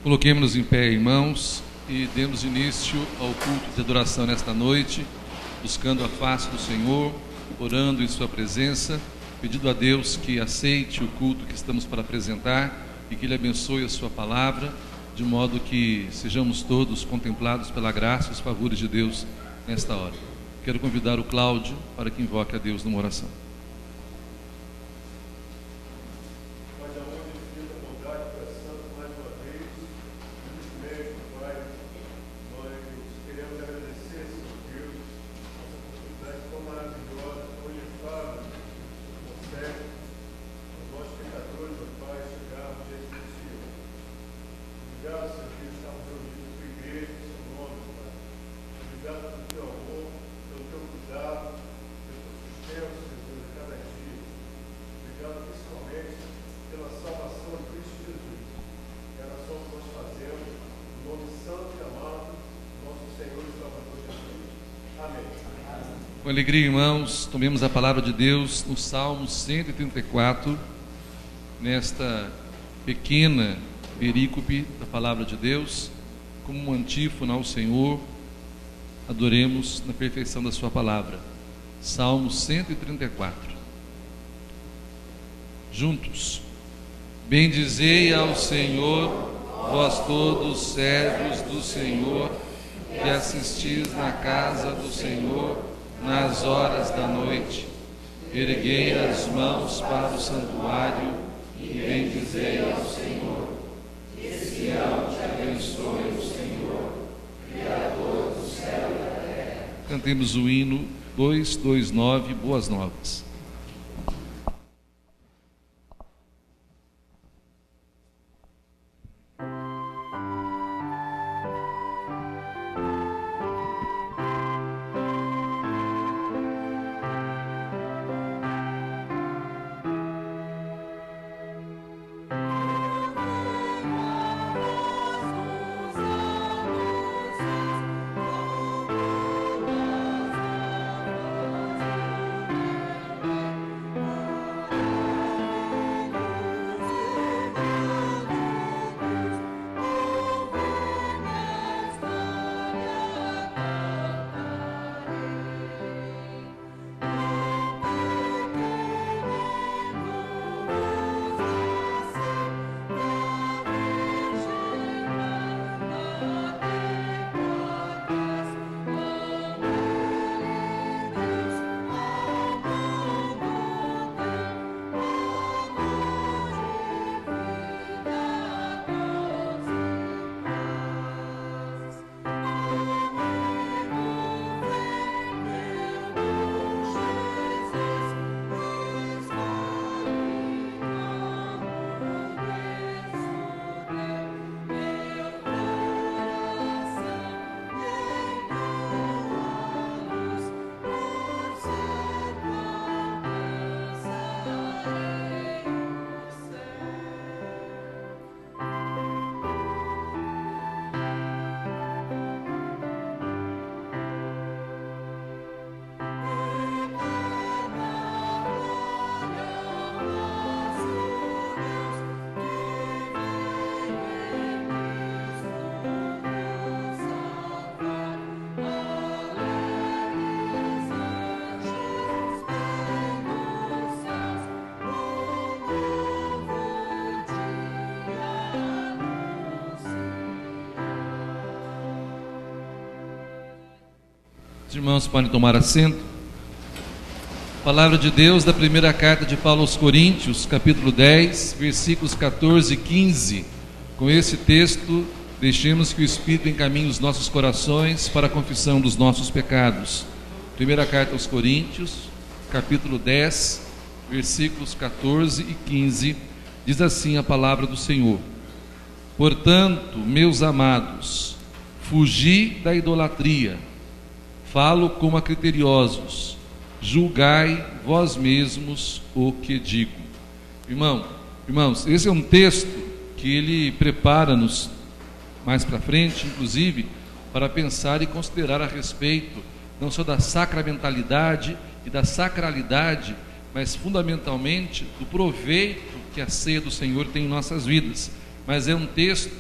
Coloquemos-nos em pé, irmãos, e demos início ao culto de adoração nesta noite, buscando a face do Senhor, orando em sua presença, pedindo a Deus que aceite o culto que estamos para apresentar e que Ele abençoe a sua palavra, de modo que sejamos todos contemplados pela graça e os favores de Deus nesta hora. Quero convidar o Cláudio para que invoque a Deus numa oração. Com alegria, irmãos, tomemos a palavra de Deus no Salmo 134, nesta pequena perícope da palavra de Deus, como uma antífona ao Senhor, adoremos na perfeição da sua palavra. Salmo 134. Juntos. Bendizei ao Senhor, vós todos servos do Senhor, que assistis na casa do Senhor, nas horas da noite. Erguei as mãos para o santuário e bendizei ao Senhor. Que Sião te abençoe o Senhor, Criador do céu e da terra. Cantemos o hino 229, Boas Novas. Os irmãos podem tomar assento. Palavra de Deus da primeira carta de Paulo aos Coríntios, capítulo 10, versículos 14 e 15. Com esse texto, deixemos que o Espírito encaminhe os nossos corações para a confissão dos nossos pecados. Primeira carta aos Coríntios, capítulo 10, versículos 14 e 15, diz assim a palavra do Senhor: Portanto, meus amados, fugi da idolatria. Falo como a criteriosos, julgai vós mesmos o que digo. Irmãos, esse é um texto que ele prepara-nos mais para frente, inclusive, para pensar e considerar a respeito não só da sacramentalidade e da sacralidade, mas fundamentalmente do proveito que a ceia do Senhor tem em nossas vidas. Mas é um texto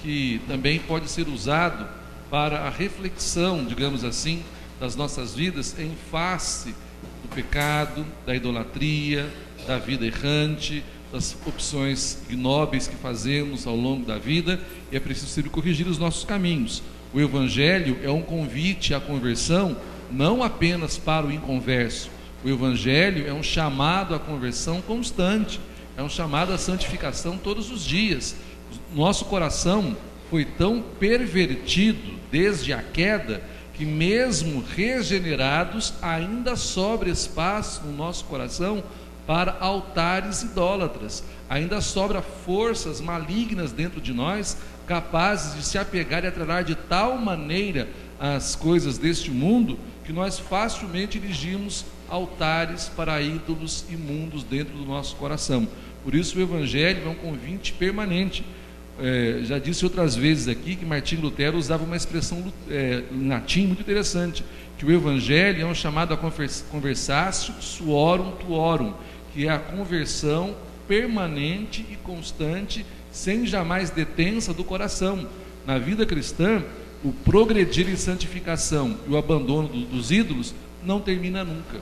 que também pode ser usado para a reflexão, digamos assim, das nossas vidas em face do pecado, da idolatria, da vida errante, das opções ignóbeis que fazemos ao longo da vida, e é preciso sempre corrigir os nossos caminhos. O Evangelho é um convite à conversão, não apenas para o inconverso. O Evangelho é um chamado à conversão constante, é um chamado à santificação todos os dias. Nosso coração foi tão pervertido desde a queda, que mesmo regenerados, ainda sobra espaço no nosso coração para altares idólatras, ainda sobra forças malignas dentro de nós, capazes de se apegar e atrair de tal maneira as coisas deste mundo, que nós facilmente erigimos altares para ídolos imundos dentro do nosso coração. Por isso o Evangelho é um convite permanente. Já disse outras vezes aqui que Martinho Lutero usava uma expressão em latim muito interessante, que o Evangelho é um chamado a conversatio suorum tuorum, que é a conversão permanente e constante, sem jamais detença do coração. Na vida cristã, o progredir em santificação e o abandono dos ídolos não termina nunca,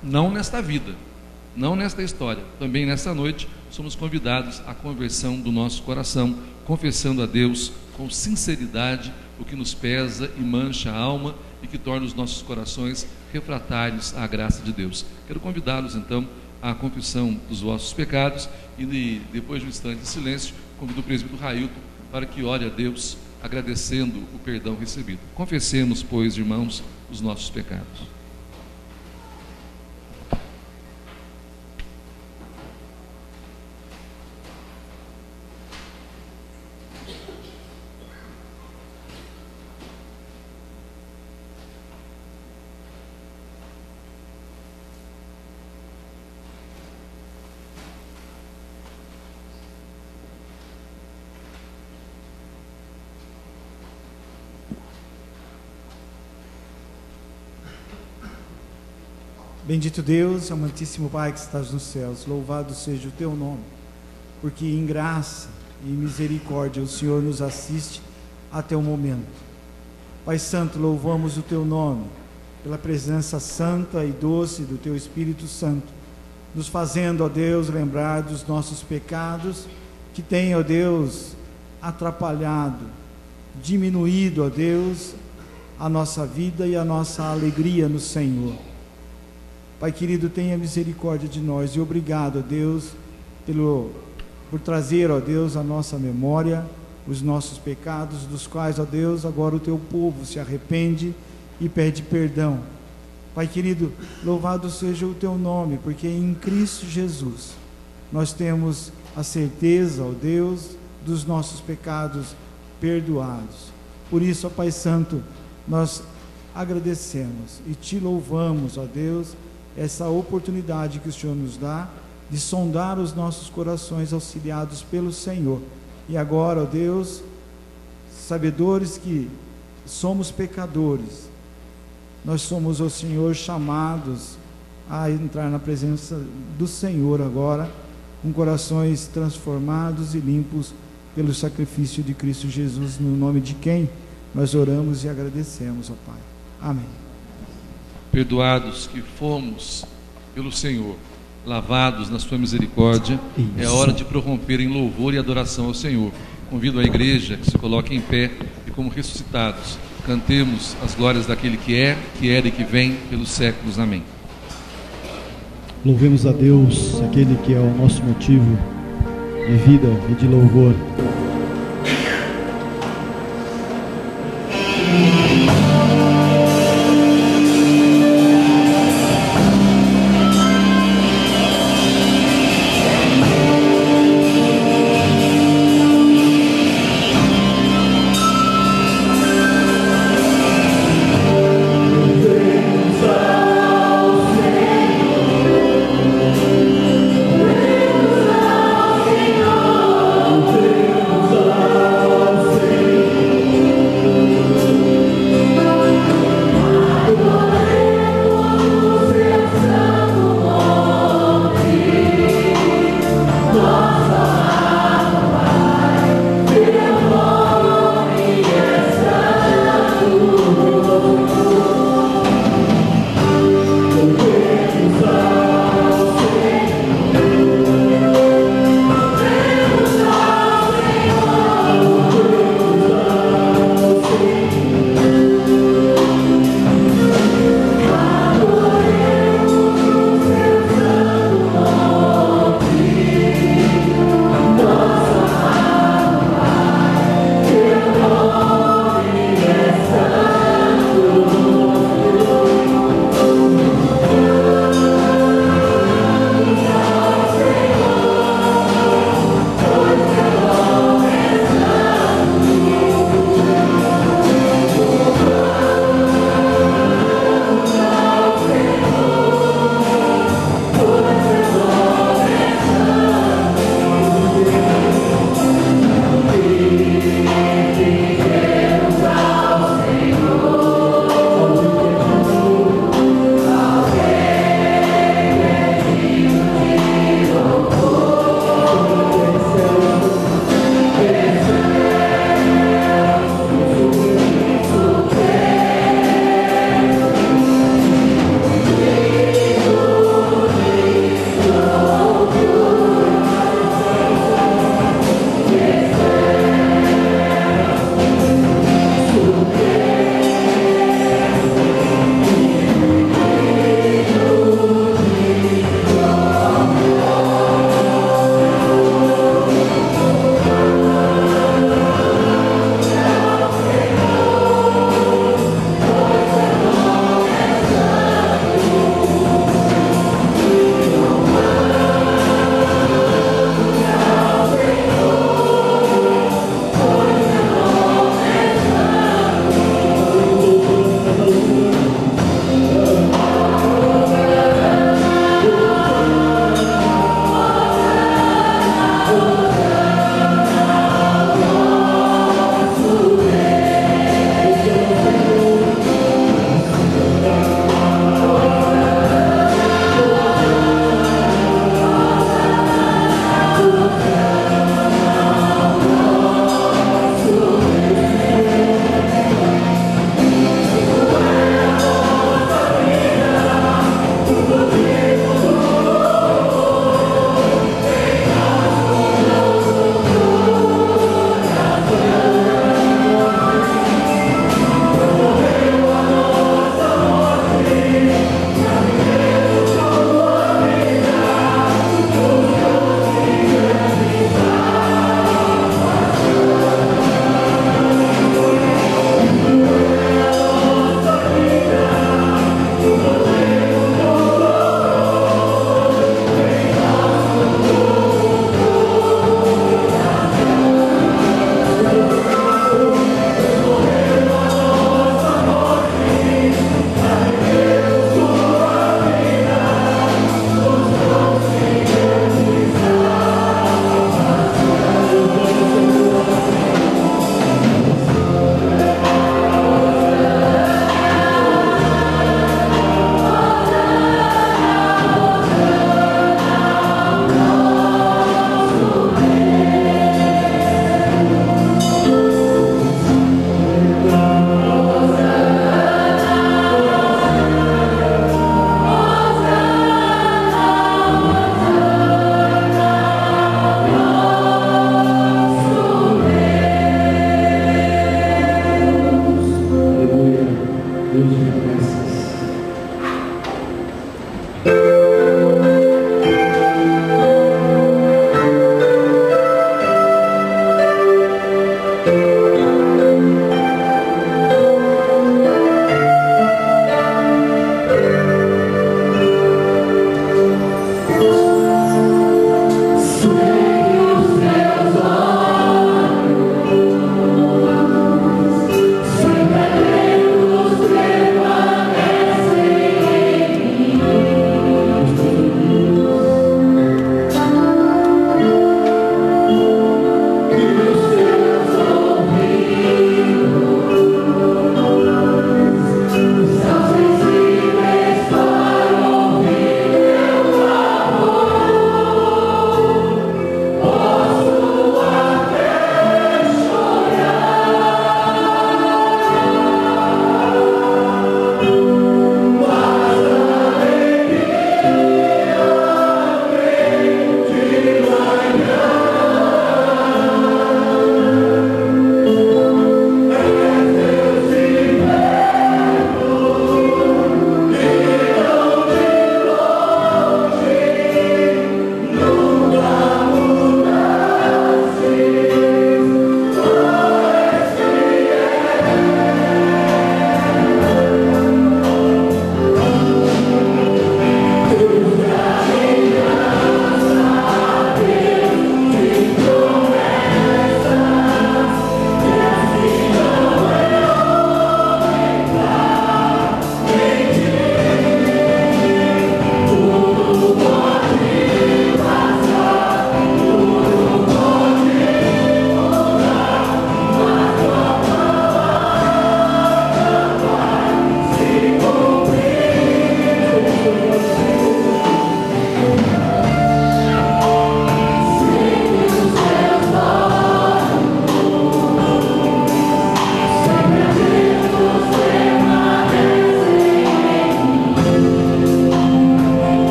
não nesta vida, não nesta história. Também nesta noite somos convidados à conversão do nosso coração, confessando a Deus com sinceridade o que nos pesa e mancha a alma e que torna os nossos corações refratários à graça de Deus. Quero convidá-los então à confissão dos vossos pecados, e depois de um instante de silêncio, convido o presbítero Railton para que ore a Deus agradecendo o perdão recebido. Confessemos, pois, irmãos, os nossos pecados. Bendito Deus, amantíssimo Pai que estás nos céus, louvado seja o teu nome, porque em graça e misericórdia o Senhor nos assiste até o momento. Pai Santo, louvamos o teu nome, pela presença santa e doce do teu Espírito Santo, nos fazendo, ó Deus, lembrar dos nossos pecados, que têm, ó Deus, atrapalhado, diminuído, ó Deus, a nossa vida e a nossa alegria no Senhor. Pai querido, tenha misericórdia de nós e obrigado, ó Deus, por trazer, ó Deus, à nossa memória os nossos pecados, dos quais, ó Deus, agora o teu povo se arrepende e pede perdão. Pai querido, louvado seja o teu nome, porque em Cristo Jesus nós temos a certeza, ó Deus, dos nossos pecados perdoados. Por isso, ó Pai Santo, nós agradecemos e te louvamos, ó Deus, essa oportunidade que o Senhor nos dá de sondar os nossos corações auxiliados pelo Senhor. E agora, ó Deus, sabedores que somos pecadores, nós somos, ó Senhor, chamados a entrar na presença do Senhor agora, com corações transformados e limpos pelo sacrifício de Cristo Jesus, no nome de quem nós oramos e agradecemos, ó Pai. Amém. Perdoados que fomos pelo Senhor, lavados na sua misericórdia, é hora de prorromper em louvor e adoração ao Senhor. Convido a igreja que se coloque em pé e, como ressuscitados, cantemos as glórias daquele que era e que vem pelos séculos. Amém. Louvemos a Deus, aquele que é o nosso motivo de vida e de louvor. Deus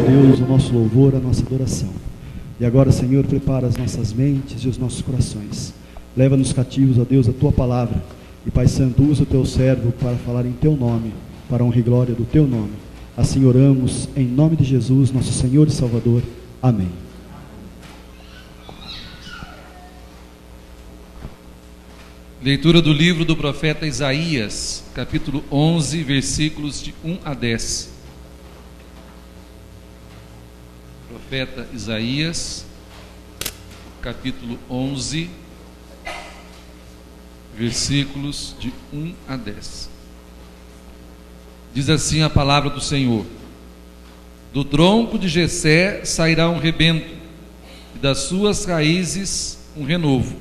Deus, o nosso louvor, a nossa adoração. E agora, Senhor, prepara as nossas mentes e os nossos corações. Leva-nos cativos, ó Deus, a Tua palavra. E, Pai Santo, usa o Teu servo para falar em Teu nome, para a honra e glória do Teu nome. Assim oramos, em nome de Jesus, nosso Senhor e Salvador. Amém. Leitura do livro do profeta Isaías, capítulo 11, versículos de 1 a 10. Profeta Isaías, capítulo 11, versículos de 1 a 10. Diz assim a palavra do Senhor: do tronco de Jessé sairá um rebento, e das suas raízes um renovo.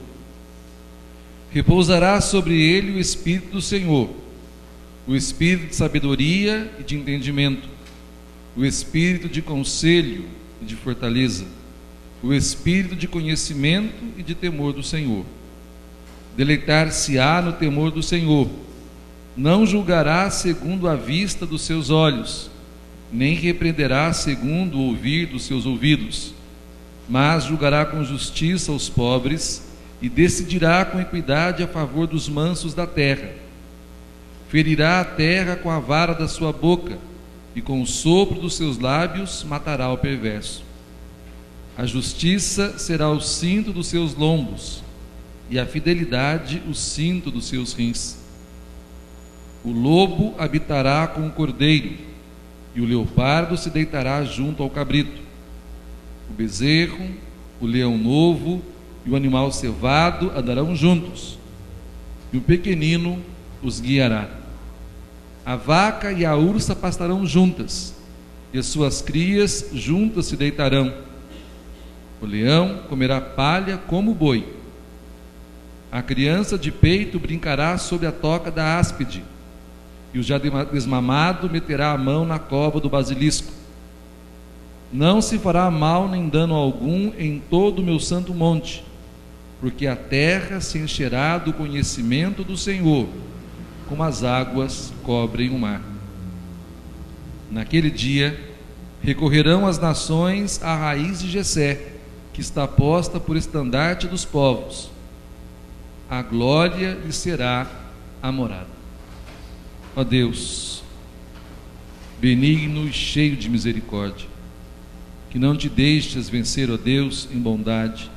Repousará sobre ele o Espírito do Senhor, o Espírito de sabedoria e de entendimento, o Espírito de conselho e de fortaleza, o Espírito de conhecimento e de temor do Senhor. Deleitar-se-á no temor do Senhor, não julgará segundo a vista dos seus olhos, nem repreenderá segundo o ouvir dos seus ouvidos, mas julgará com justiça os pobres e decidirá com equidade a favor dos mansos da terra. Ferirá a terra com a vara da sua boca, e com o sopro dos seus lábios matará o perverso. A justiça será o cinto dos seus lombos, e a fidelidade o cinto dos seus rins. O lobo habitará com o cordeiro, e o leopardo se deitará junto ao cabrito. O bezerro, o leão novo e o animal cevado andarão juntos, e o pequenino os guiará. A vaca e a ursa pastarão juntas, e as suas crias juntas se deitarão. O leão comerá palha como o boi. A criança de peito brincará sob a toca da áspide, e o já desmamado meterá a mão na cova do basilisco. Não se fará mal nem dano algum em todo o meu santo monte, porque a terra se encherá do conhecimento do Senhor, como as águas cobrem o mar. Naquele dia recorrerão as nações à raiz de Jessé, que está posta por estandarte dos povos. A glória lhe será a morada. Ó Deus, benigno e cheio de misericórdia, que não te deixes vencer, ó Deus, em bondade.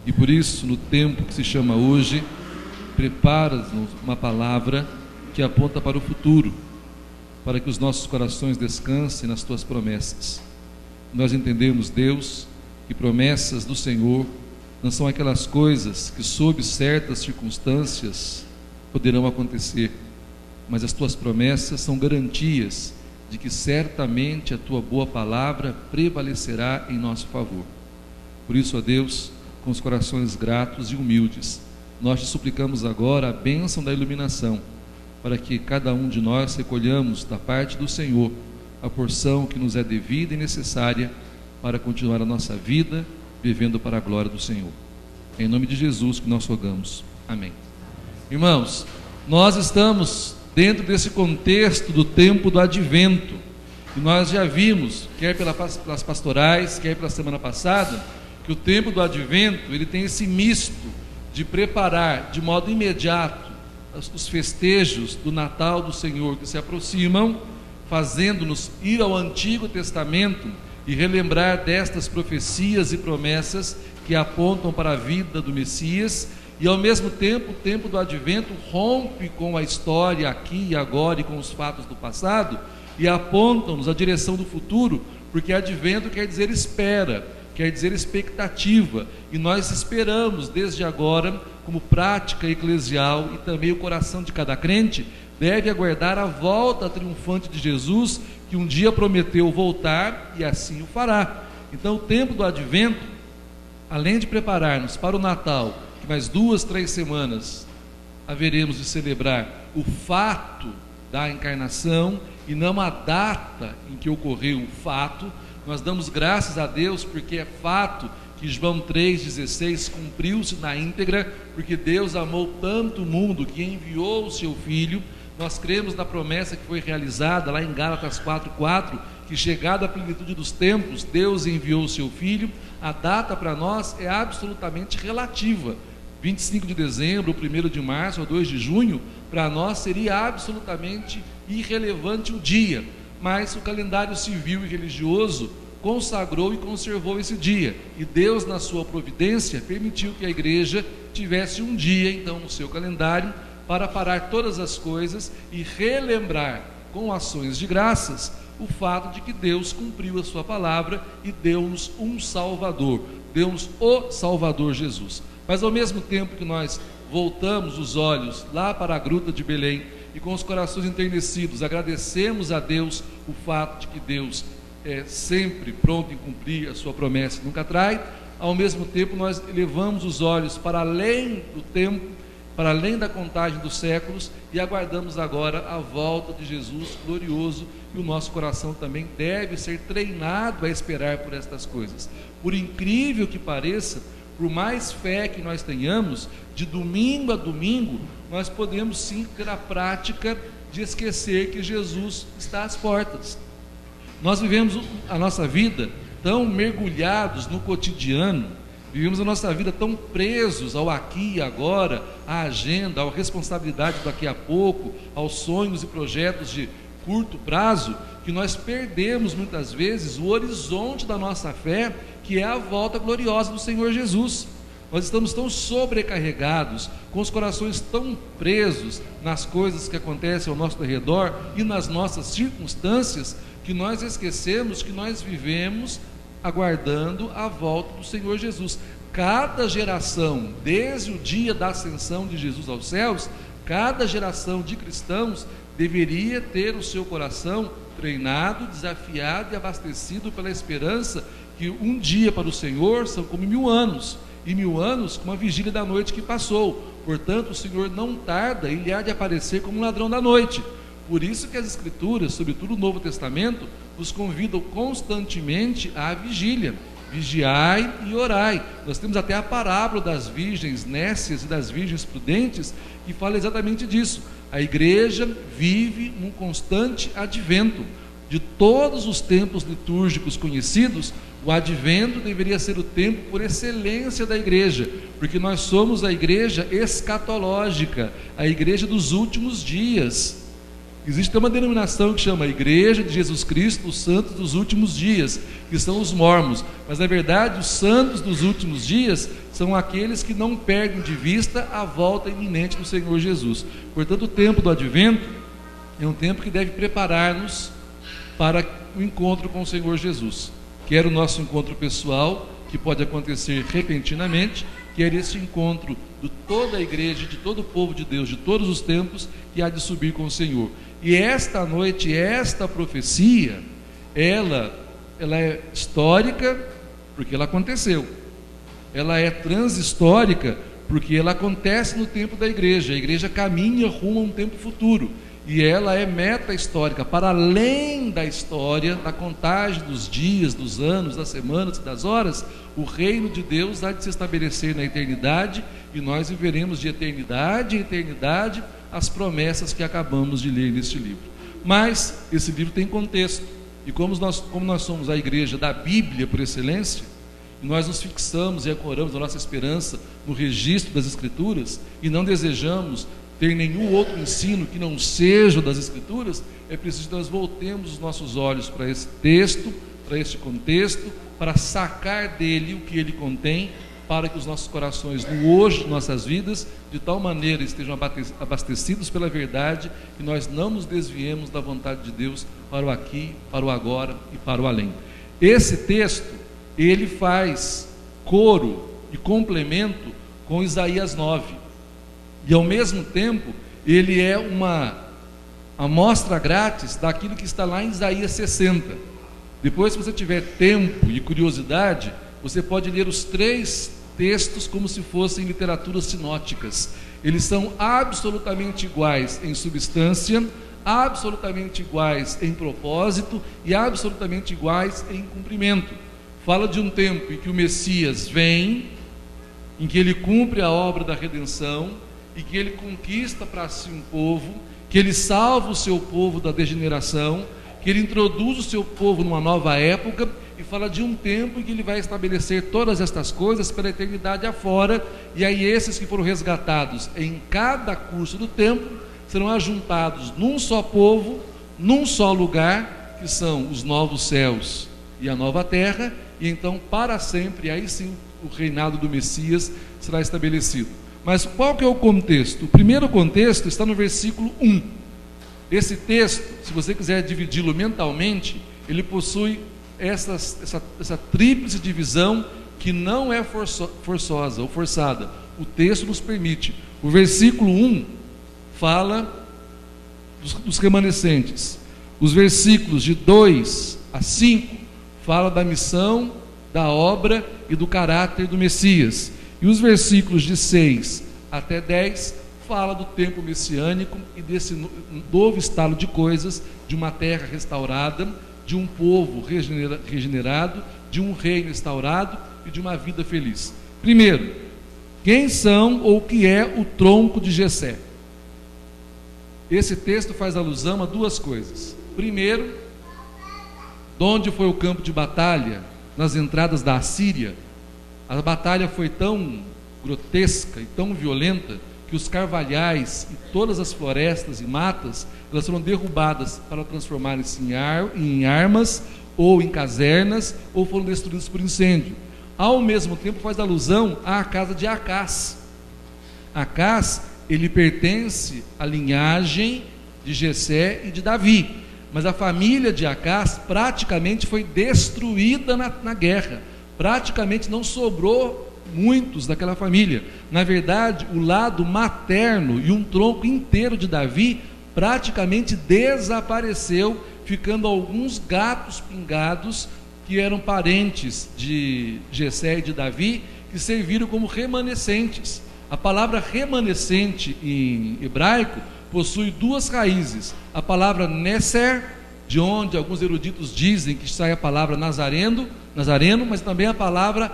E por isso, no tempo que se chama hoje, preparas-nos uma palavra que aponta para o futuro, para que os nossos corações descansem nas tuas promessas. Nós entendemos, Deus, que promessas do Senhor não são aquelas coisas que sob certas circunstâncias poderão acontecer, mas as tuas promessas são garantias de que certamente a tua boa palavra prevalecerá em nosso favor. Por isso, ó Deus, com os corações gratos e humildes, nós te suplicamos agora a bênção da iluminação, para que cada um de nós recolhamos da parte do Senhor a porção que nos é devida e necessária para continuar a nossa vida vivendo para a glória do Senhor. Em nome de Jesus que nós rogamos. Amém. Irmãos, nós estamos dentro desse contexto do tempo do advento, e nós já vimos, quer pelas pastorais, quer pela semana passada, que o tempo do advento, ele tem esse misto de preparar de modo imediato os festejos do Natal do Senhor que se aproximam, fazendo-nos ir ao Antigo Testamento e relembrar destas profecias e promessas que apontam para a vida do Messias, e ao mesmo tempo o tempo do advento rompe com a história aqui e agora e com os fatos do passado e apontam-nos a direção do futuro, porque advento quer dizer espera, quer dizer expectativa, e nós esperamos desde agora, como prática eclesial, e também o coração de cada crente deve aguardar a volta triunfante de Jesus, que um dia prometeu voltar e assim o fará. Então o tempo do advento, além de preparar-nos para o Natal, que mais 2-3 semanas haveremos de celebrar o fato da encarnação e não a data em que ocorreu o fato, nós damos graças a Deus porque é fato que João 3,16 cumpriu-se na íntegra, porque Deus amou tanto o mundo que enviou o seu Filho. Nós cremos na promessa que foi realizada lá em Gálatas 4,4, que, chegada a plenitude dos tempos, Deus enviou o seu Filho, a data para nós é absolutamente relativa. 25 de dezembro, 1º de março ou 2 de junho, para nós seria absolutamente irrelevante o dia, mas o calendário civil e religioso consagrou e conservou esse dia, e Deus, na sua providência, permitiu que a igreja tivesse um dia, então, no seu calendário, para parar todas as coisas e relembrar, com ações de graças, o fato de que Deus cumpriu a sua palavra e deu-nos um Salvador, deu-nos o Salvador Jesus. Mas ao mesmo tempo que nós voltamos os olhos lá para a gruta de Belém e com os corações enternecidos agradecemos a Deus o fato de que Deus é sempre pronto em cumprir a sua promessa e nunca trai, ao mesmo tempo nós elevamos os olhos para além do tempo, para além da contagem dos séculos, e aguardamos agora a volta de Jesus glorioso, e o nosso coração também deve ser treinado a esperar por estas coisas. Por incrível que pareça, por mais fé que nós tenhamos, de domingo a domingo, nós podemos sim ter a prática de esquecer que Jesus está às portas. Nós vivemos a nossa vida tão mergulhados no cotidiano, vivemos a nossa vida tão presos ao aqui e agora, à agenda, à responsabilidade daqui a pouco, aos sonhos e projetos de curto prazo, que nós perdemos muitas vezes o horizonte da nossa fé, que é a volta gloriosa do Senhor Jesus. Nós estamos tão sobrecarregados, com os corações tão presos nas coisas que acontecem ao nosso redor e nas nossas circunstâncias, que nós esquecemos que nós vivemos aguardando a volta do Senhor Jesus. Cada geração, desde o dia da ascensão de Jesus aos céus, cada geração de cristãos deveria ter o seu coração treinado, desafiado e abastecido pela esperança que um dia para o Senhor são como 1000 anos, e 1000 anos como a vigília da noite que passou. Portanto, o Senhor não tarda, Ele há de aparecer como um ladrão da noite. Por isso que as Escrituras, sobretudo o Novo Testamento, nos convidam constantemente à vigília. Vigiai e orai. Nós temos até a parábola das virgens nécias e das virgens prudentes, que fala exatamente disso. A igreja vive num constante advento. De todos os tempos litúrgicos conhecidos, o advento deveria ser o tempo por excelência da igreja, porque nós somos a igreja escatológica, a igreja dos últimos dias. Existe uma denominação que chama Igreja de Jesus Cristo, os Santos dos Últimos Dias, que são os mormons, mas na verdade os santos dos últimos dias são aqueles que não perdem de vista a volta iminente do Senhor Jesus. Portanto, o tempo do advento é um tempo que deve preparar-nos para o encontro com o Senhor Jesus, quer o nosso encontro pessoal, que pode acontecer repentinamente, quer esse encontro de toda a igreja, de todo o povo de Deus, de todos os tempos, que há de subir com o Senhor. E esta noite, esta profecia, ela é histórica, porque ela aconteceu. Ela é transhistórica, porque ela acontece no tempo da igreja. A igreja caminha rumo a um tempo futuro. E ela é meta-histórica, para além da história, da contagem dos dias, dos anos, das semanas e das horas. O reino de Deus há de se estabelecer na eternidade, e nós viveremos de eternidade em eternidade as promessas que acabamos de ler neste livro. Mas esse livro tem contexto, e como nós somos a igreja da Bíblia por excelência, e nós nos fixamos e ancoramos a nossa esperança no registro das Escrituras, e não desejamos ter nenhum outro ensino que não seja das Escrituras, é preciso que nós voltemos os nossos olhos para esse texto, para este contexto, para sacar dele o que ele contém, para que os nossos corações no hoje de nossas vidas, de tal maneira estejam abastecidos pela verdade, que nós não nos desviemos da vontade de Deus para o aqui, para o agora e para o além. Esse texto, ele faz coro e complemento com Isaías 9, e ao mesmo tempo, ele é uma amostra grátis daquilo que está lá em Isaías 60. Depois, se você tiver tempo e curiosidade, você pode ler os 3 textos como se fossem literaturas sinóticas. Eles são absolutamente iguais em substância, absolutamente iguais em propósito e absolutamente iguais em cumprimento. Fala de um tempo em que o Messias vem, em que ele cumpre a obra da redenção, e que ele conquista para si um povo, que ele salva o seu povo da degeneração, que ele introduz o seu povo numa nova época e fala de um tempo em que ele vai estabelecer todas estas coisas pela eternidade afora, e aí esses que foram resgatados em cada curso do tempo serão ajuntados num só povo, num só lugar, que são os novos céus e a nova terra, e então para sempre, aí sim o reinado do Messias será estabelecido. Mas qual que é o contexto? O primeiro contexto está no versículo 1. Esse texto, se você quiser dividi-lo mentalmente, ele possui essa tríplice divisão que não é forçosa ou forçada. O texto nos permite. O versículo 1 fala dos remanescentes. Os versículos de 2 a 5 fala da missão, da obra e do caráter do Messias. E os versículos de 6 até 10 fala do tempo messiânico e desse novo estado de coisas, de uma terra restaurada, de um povo regenerado, de um reino instaurado e de uma vida feliz. Primeiro, quem são ou o que é o tronco de Jessé? Esse texto faz alusão a duas coisas. Primeiro, de onde foi o campo de batalha? Nas entradas da Assíria. A batalha foi tão grotesca e tão violenta que os carvalhais e todas as florestas e matas, elas foram derrubadas para transformarem-se em armas ou em casernas, ou foram destruídas por incêndio. Ao mesmo tempo faz alusão à casa de Acás. Acás, ele pertence à linhagem de Jessé e de Davi, mas a família de Acás praticamente foi destruída na guerra. Praticamente não sobrou muitos daquela família. Na verdade, o lado materno e um tronco inteiro de Davi praticamente desapareceu, ficando alguns gatos pingados que eram parentes de Jessé e de Davi, que serviram como remanescentes. A palavra remanescente em hebraico possui duas raízes. A palavra Neser, de onde alguns eruditos dizem que sai a palavra nazareno, mas também a palavra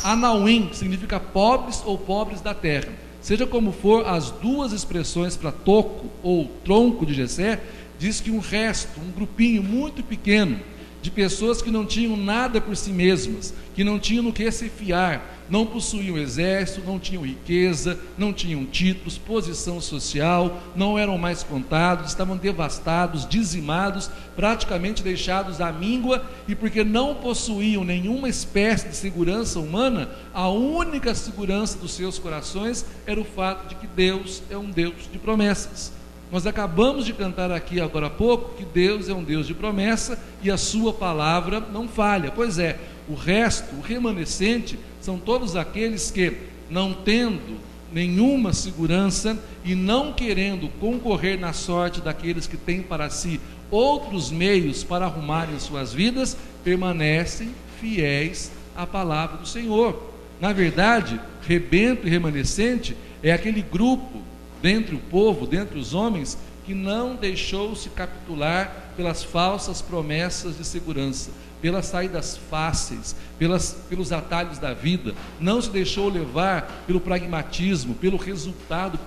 Anauim, que significa pobres ou pobres da terra. Seja como for, as duas expressões para toco ou tronco de Jessé diz que um resto, um grupinho muito pequeno de pessoas que não tinham nada por si mesmas, que não tinham no que se fiar, não possuíam exército, não tinham riqueza, não tinham títulos, posição social, não eram mais contados, estavam devastados, dizimados, praticamente deixados à míngua, e porque não possuíam nenhuma espécie de segurança humana, a única segurança dos seus corações era o fato de que Deus é um Deus de promessas. Nós acabamos de cantar aqui agora há pouco que Deus é um Deus de promessa e a sua palavra não falha. Pois é, o resto, o remanescente, são todos aqueles que, não tendo nenhuma segurança e não querendo concorrer na sorte daqueles que têm para si outros meios para arrumarem suas vidas, permanecem fiéis à palavra do Senhor. Na verdade, rebento e remanescente é aquele grupo dentre o povo, dentre os homens, que não deixou-se capitular pelas falsas promessas de segurança, pelas saídas fáceis, pelos atalhos da vida, não se deixou levar pelo pragmatismo, pelo resultado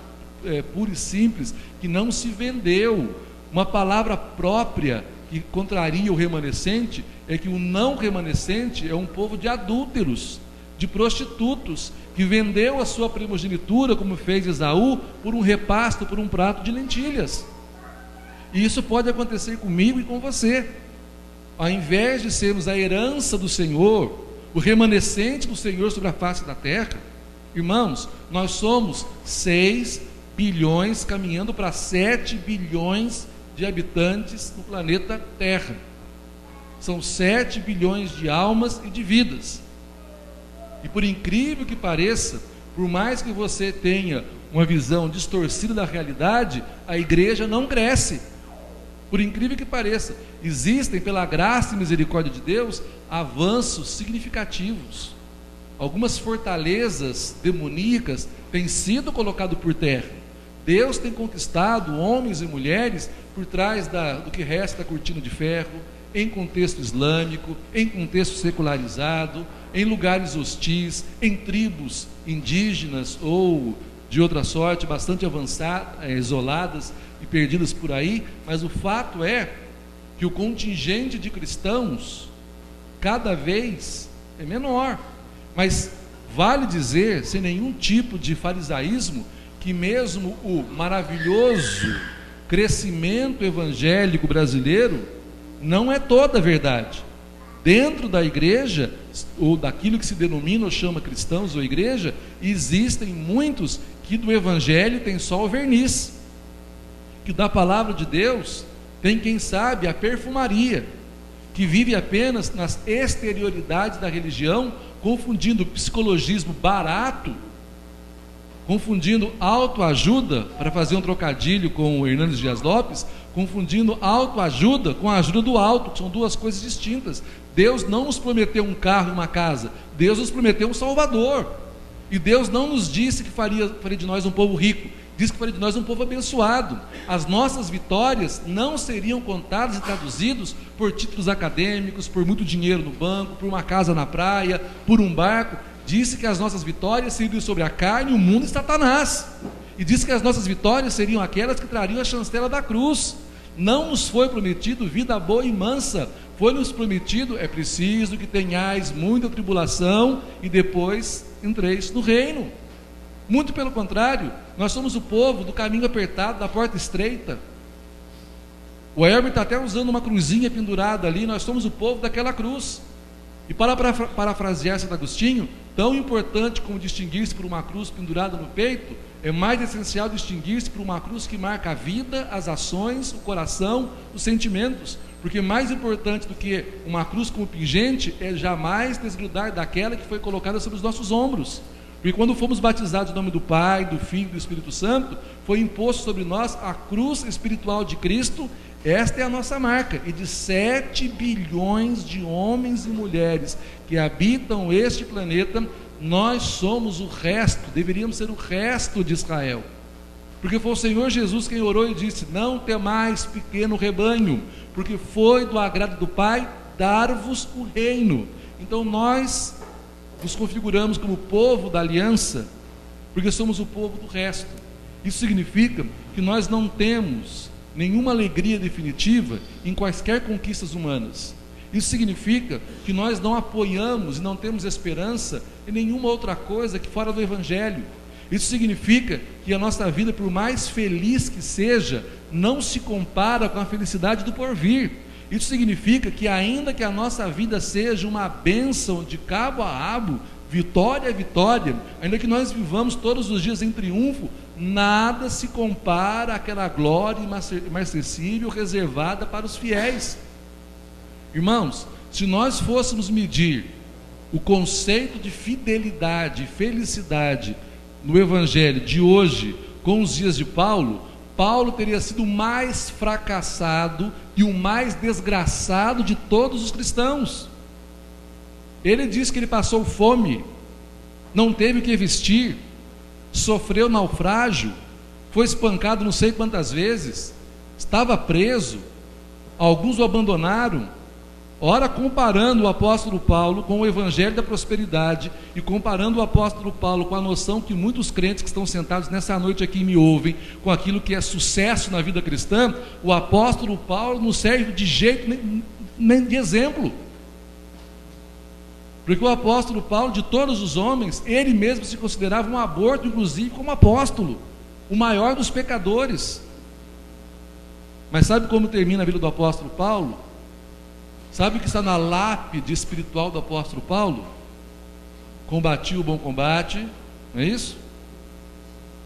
puro e simples, que não se vendeu. Uma palavra própria que contraria o remanescente é que o não remanescente é um povo de adúlteros, de prostitutos, que vendeu a sua primogenitura, como fez Esaú, por um repasto, por um prato de lentilhas. E isso pode acontecer comigo e com você. Ao invés de sermos a herança do Senhor, o remanescente do Senhor sobre a face da terra, irmãos, nós somos 6 bilhões caminhando para 7 bilhões de habitantes no planeta Terra. São 7 bilhões de almas e de vidas. E por incrível que pareça, por mais que você tenha uma visão distorcida da realidade, a igreja não cresce. Por incrível que pareça, existem, pela graça e misericórdia de Deus, avanços significativos. Algumas fortalezas demoníacas têm sido colocadas por terra. Deus tem conquistado homens e mulheres por trás do que resta da cortina de ferro, em contexto islâmico, em contexto secularizado, em lugares hostis, em tribos indígenas ou de outra sorte, bastante avançadas, isoladas e perdidas por aí. Mas o fato é que o contingente de cristãos cada vez é menor. Mas vale dizer, sem nenhum tipo de farisaísmo, que mesmo o maravilhoso crescimento evangélico brasileiro não é toda a verdade. Dentro da igreja, ou daquilo que se denomina ou chama cristãos ou igreja, existem muitos que do evangelho tem só o verniz, que da palavra de Deus tem, quem sabe, a perfumaria, que vive apenas nas exterioridades da religião, confundindo psicologismo barato, confundindo autoajuda, para fazer um trocadilho com o Hernandes Dias Lopes, confundindo autoajuda com a ajuda do alto, que são duas coisas distintas. Deus não nos prometeu um carro e uma casa, Deus nos prometeu um Salvador. E Deus não nos disse que faria de nós um povo rico, disse que faria de nós um povo abençoado. As nossas vitórias não seriam contadas e traduzidas por títulos acadêmicos, por muito dinheiro no banco, por uma casa na praia, por um barco. Disse que as nossas vitórias seriam sobre a carne, o mundo e Satanás. E disse que as nossas vitórias seriam aquelas que trariam a chancela da cruz. Não nos foi prometido vida boa e mansa, foi-nos prometido: é preciso que tenhais muita tribulação e depois entreis no reino. Muito pelo contrário, nós somos o povo do caminho apertado, da porta estreita. O Hermes está até usando uma cruzinha pendurada ali. Nós somos o povo daquela cruz. E para parafrasear Santo Agostinho, tão importante como distinguir-se por uma cruz pendurada no peito, é mais essencial distinguir-se por uma cruz que marca a vida, as ações, o coração, os sentimentos. Porque mais importante do que uma cruz como pingente é jamais desgrudar daquela que foi colocada sobre os nossos ombros. Porque quando fomos batizados em nome do Pai, do Filho e do Espírito Santo, foi imposto sobre nós a cruz espiritual de Cristo. Esta é a nossa marca. E de 7 bilhões de homens e mulheres que habitam este planeta, nós somos o resto, deveríamos ser o resto de Israel. Porque foi o Senhor Jesus quem orou e disse: não temais, pequeno rebanho, porque foi do agrado do Pai dar-vos o reino. Então nós nos configuramos como povo da aliança, porque somos o povo do resto. Isso significa que nós não temos nenhuma alegria definitiva em quaisquer conquistas humanas. Isso significa que nós não apoiamos e não temos esperança em nenhuma outra coisa que fora do Evangelho. Isso significa que a nossa vida, por mais feliz que seja, não se compara com a felicidade do porvir. Isso significa que ainda que a nossa vida seja uma bênção de cabo a rabo, vitória a vitória, ainda que nós vivamos todos os dias em triunfo, nada se compara àquela glória imarcessível reservada para os fiéis. Irmãos, se nós fôssemos medir o conceito de fidelidade e felicidade no Evangelho de hoje com os dias de Paulo, Paulo teria sido o mais fracassado e o mais desgraçado de todos os cristãos. Ele diz que ele passou fome, não teve o que vestir, sofreu naufrágio, foi espancado não sei quantas vezes, estava preso, alguns o abandonaram. Ora, comparando o apóstolo Paulo com o evangelho da prosperidade e comparando o apóstolo Paulo com a noção que muitos crentes que estão sentados nessa noite aqui me ouvem, com aquilo que é sucesso na vida cristã, o apóstolo Paulo não serve de jeito nem de exemplo. Porque o apóstolo Paulo, de todos os homens, ele mesmo se considerava um aborto, inclusive como apóstolo, o maior dos pecadores. Mas sabe como termina a vida do apóstolo Paulo? Sabe o que está na lápide espiritual do apóstolo Paulo? Combati o bom combate, não é isso?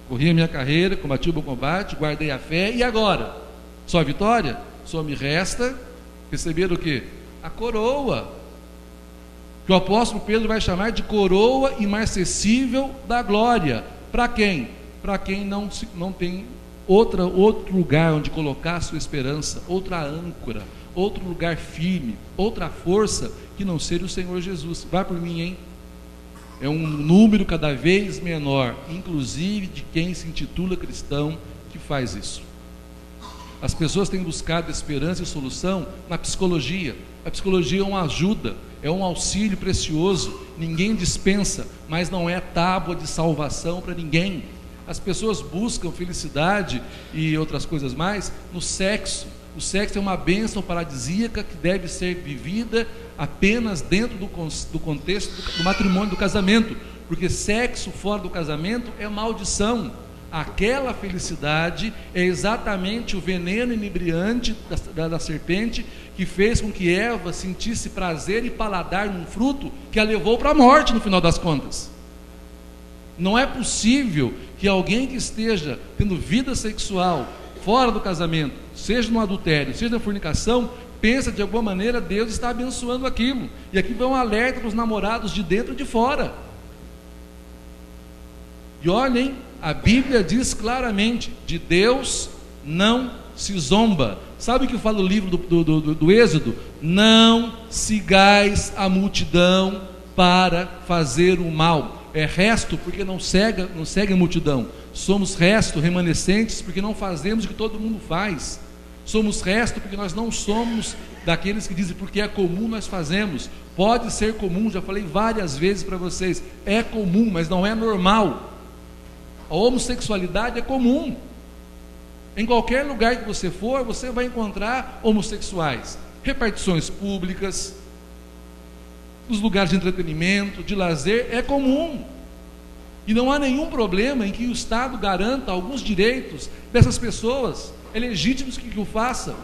Corri a minha carreira, combati o bom combate, guardei a fé, e agora? Só a vitória? Só me resta receber o quê? A coroa, que o apóstolo Pedro vai chamar de coroa imarcessível da glória. Para quem? Para quem não tem outro lugar onde colocar a sua esperança, outra âncora, outro lugar firme, outra força que não seja o Senhor Jesus. Vai por mim, hein? É um número cada vez menor, inclusive de quem se intitula cristão, que faz isso. As pessoas têm buscado esperança e solução na psicologia. A psicologia é uma ajuda, é um auxílio precioso, ninguém dispensa, mas não é tábua de salvação para ninguém. As pessoas buscam felicidade e outras coisas mais no sexo, O sexo é uma bênção paradisíaca que deve ser vivida apenas dentro do contexto do matrimônio, do casamento, porque sexo fora do casamento é maldição. Aquela felicidade é exatamente o veneno inebriante da serpente que fez com que Eva sentisse prazer e paladar num fruto que a levou para a morte no final das contas. Não é possível que alguém que esteja tendo vida sexual fora do casamento, seja no adultério, seja na fornicação, pensa de alguma maneira Deus está abençoando aquilo. E aqui vai um alerta para os namorados de dentro e de fora. E olhem, a Bíblia diz claramente: de Deus não se zomba. Sabe o que fala o livro do Êxodo? Não sigais a multidão para fazer o mal. É resto porque não segue a multidão. Somos resto, remanescentes, porque não fazemos o que todo mundo faz. Somos resto porque nós não somos daqueles que dizem porque é comum nós fazemos. Pode ser comum, já falei várias vezes para vocês, é comum, mas não é normal. A homossexualidade é comum. Em qualquer lugar que você for, você vai encontrar homossexuais. Repartições públicas, nos lugares de entretenimento, de lazer, é comum. E não há nenhum problema em que o Estado garanta alguns direitos dessas pessoas. É legítimo que o faça.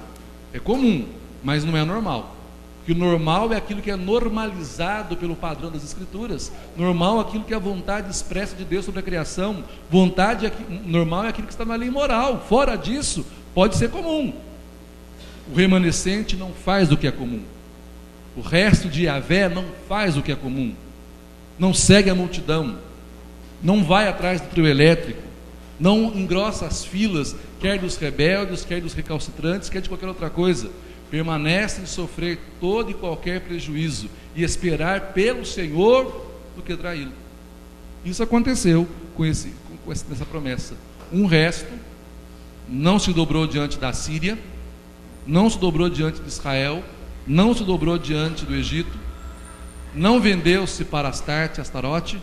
É comum, mas não é normal. Que o normal é aquilo que é normalizado pelo padrão das Escrituras. Normal é aquilo que é a vontade expressa de Deus sobre a criação. Normal é aquilo que está na lei moral. Fora disso, pode ser comum. O remanescente não faz o que é comum. O resto de Yahvé não faz o que é comum. Não segue a multidão. Não vai atrás do trio elétrico. Não engrossa as filas, quer dos rebeldes, quer dos recalcitrantes, quer de qualquer outra coisa. Permanece em sofrer todo e qualquer prejuízo e esperar pelo Senhor do que traí-lo. Isso aconteceu com essa promessa. Um resto não se dobrou diante da Síria, não se dobrou diante de Israel, não se dobrou diante do Egito, não vendeu-se para Astarote,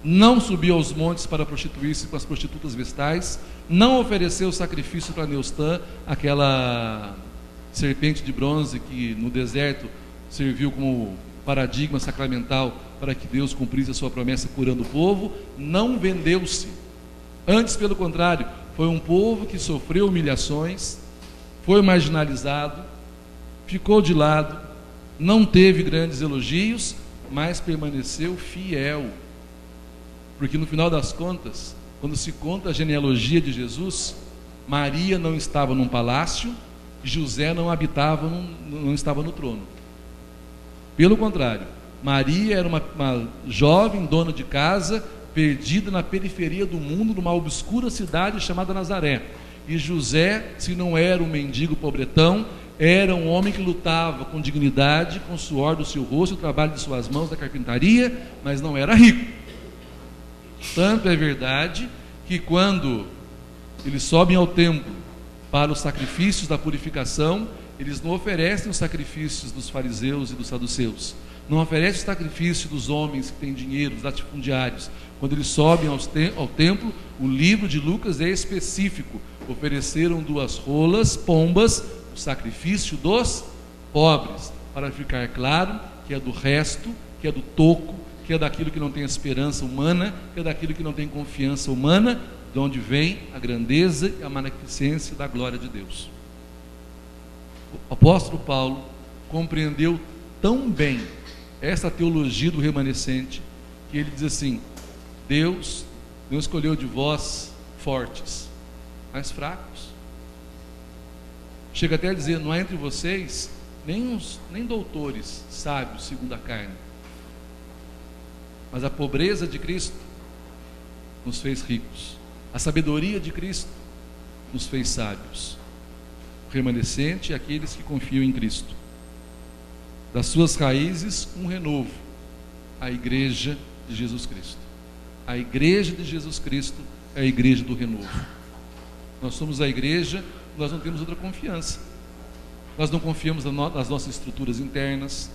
não subiu aos montes para prostituir-se com as prostitutas vestais, não ofereceu sacrifício para Neustã, aquela serpente de bronze que no deserto serviu como paradigma sacramental para que Deus cumprisse a sua promessa curando o povo. Não vendeu-se. Antes, pelo contrário, foi um povo que sofreu humilhações, foi marginalizado, ficou de lado, não teve grandes elogios, mas permaneceu fiel. Porque no final das contas, quando se conta a genealogia de Jesus, Maria não estava num palácio, José não estava no trono. Pelo contrário, Maria era uma jovem dona de casa, perdida na periferia do mundo, numa obscura cidade chamada Nazaré. E José, se não era um mendigo pobretão, era um homem que lutava com dignidade, com o suor do seu rosto, o trabalho de suas mãos da carpintaria, mas não era rico. Tanto é verdade que quando eles sobem ao templo para os sacrifícios da purificação, eles não oferecem os sacrifícios dos fariseus e dos saduceus, não oferecem o sacrifício dos homens que têm dinheiro, dos latifundiários. Quando eles sobem ao templo, o livro de Lucas é específico: ofereceram 2 rolas, pombas, o sacrifício dos pobres, para ficar claro que é do resto, que é do toco, que é daquilo que não tem esperança humana, que é daquilo que não tem confiança humana, de onde vem a grandeza e a magnificência da glória de Deus. O apóstolo Paulo compreendeu tão bem essa teologia do remanescente, que ele diz assim: Deus não escolheu de vós fortes, mas fracos. Chega até a dizer: não há entre vocês nem doutores sábios segundo a carne, mas a pobreza de Cristo nos fez ricos, a sabedoria de Cristo nos fez sábios. O remanescente é aqueles que confiam em Cristo. Das suas raízes, um renovo: a igreja de Jesus Cristo. A igreja de Jesus Cristo é a igreja do renovo. Nós somos a igreja, nós não temos outra confiança. Nós não confiamos nas nossas estruturas internas,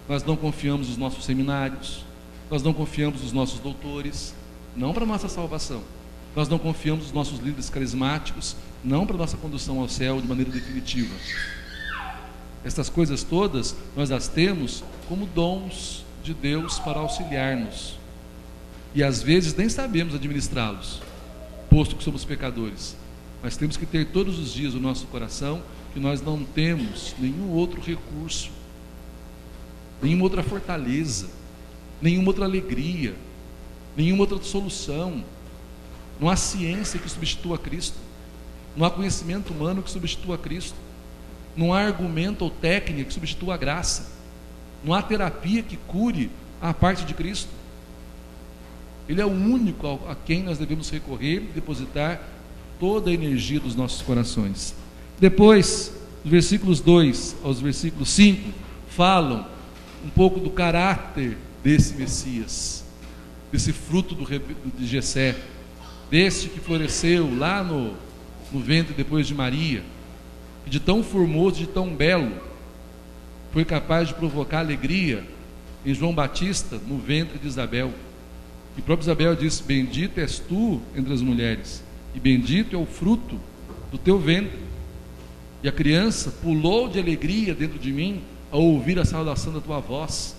nós não confiamos nos nossos seminários, nós não confiamos nos nossos doutores, não para a nossa salvação, Nós não confiamos nos nossos líderes carismáticos, não para nossa condução ao céu de maneira definitiva. Essas coisas todas nós as temos como dons de Deus para auxiliar-nos, e às vezes nem sabemos administrá-los, posto que somos pecadores. Mas temos que ter todos os dias no nosso coração que nós não temos nenhum outro recurso, nenhuma outra fortaleza, nenhuma outra alegria, nenhuma outra solução. Não há ciência que substitua Cristo, não há conhecimento humano que substitua Cristo, não há argumento ou técnica que substitua a graça, não há terapia que cure a parte de Cristo. Ele é o único a quem nós devemos recorrer e depositar toda a energia dos nossos corações. Depois, dos versículos 2 aos versículos 5, falam um pouco do caráter desse Messias, desse fruto de Jessé, desse que floresceu lá no ventre depois de Maria, que de tão formoso, de tão belo, foi capaz de provocar alegria em João Batista no ventre de Isabel. E próprio Isabel disse: bendita és tu entre as mulheres, e bendito é o fruto do teu ventre. E a criança pulou de alegria dentro de mim ao ouvir a saudação da tua voz.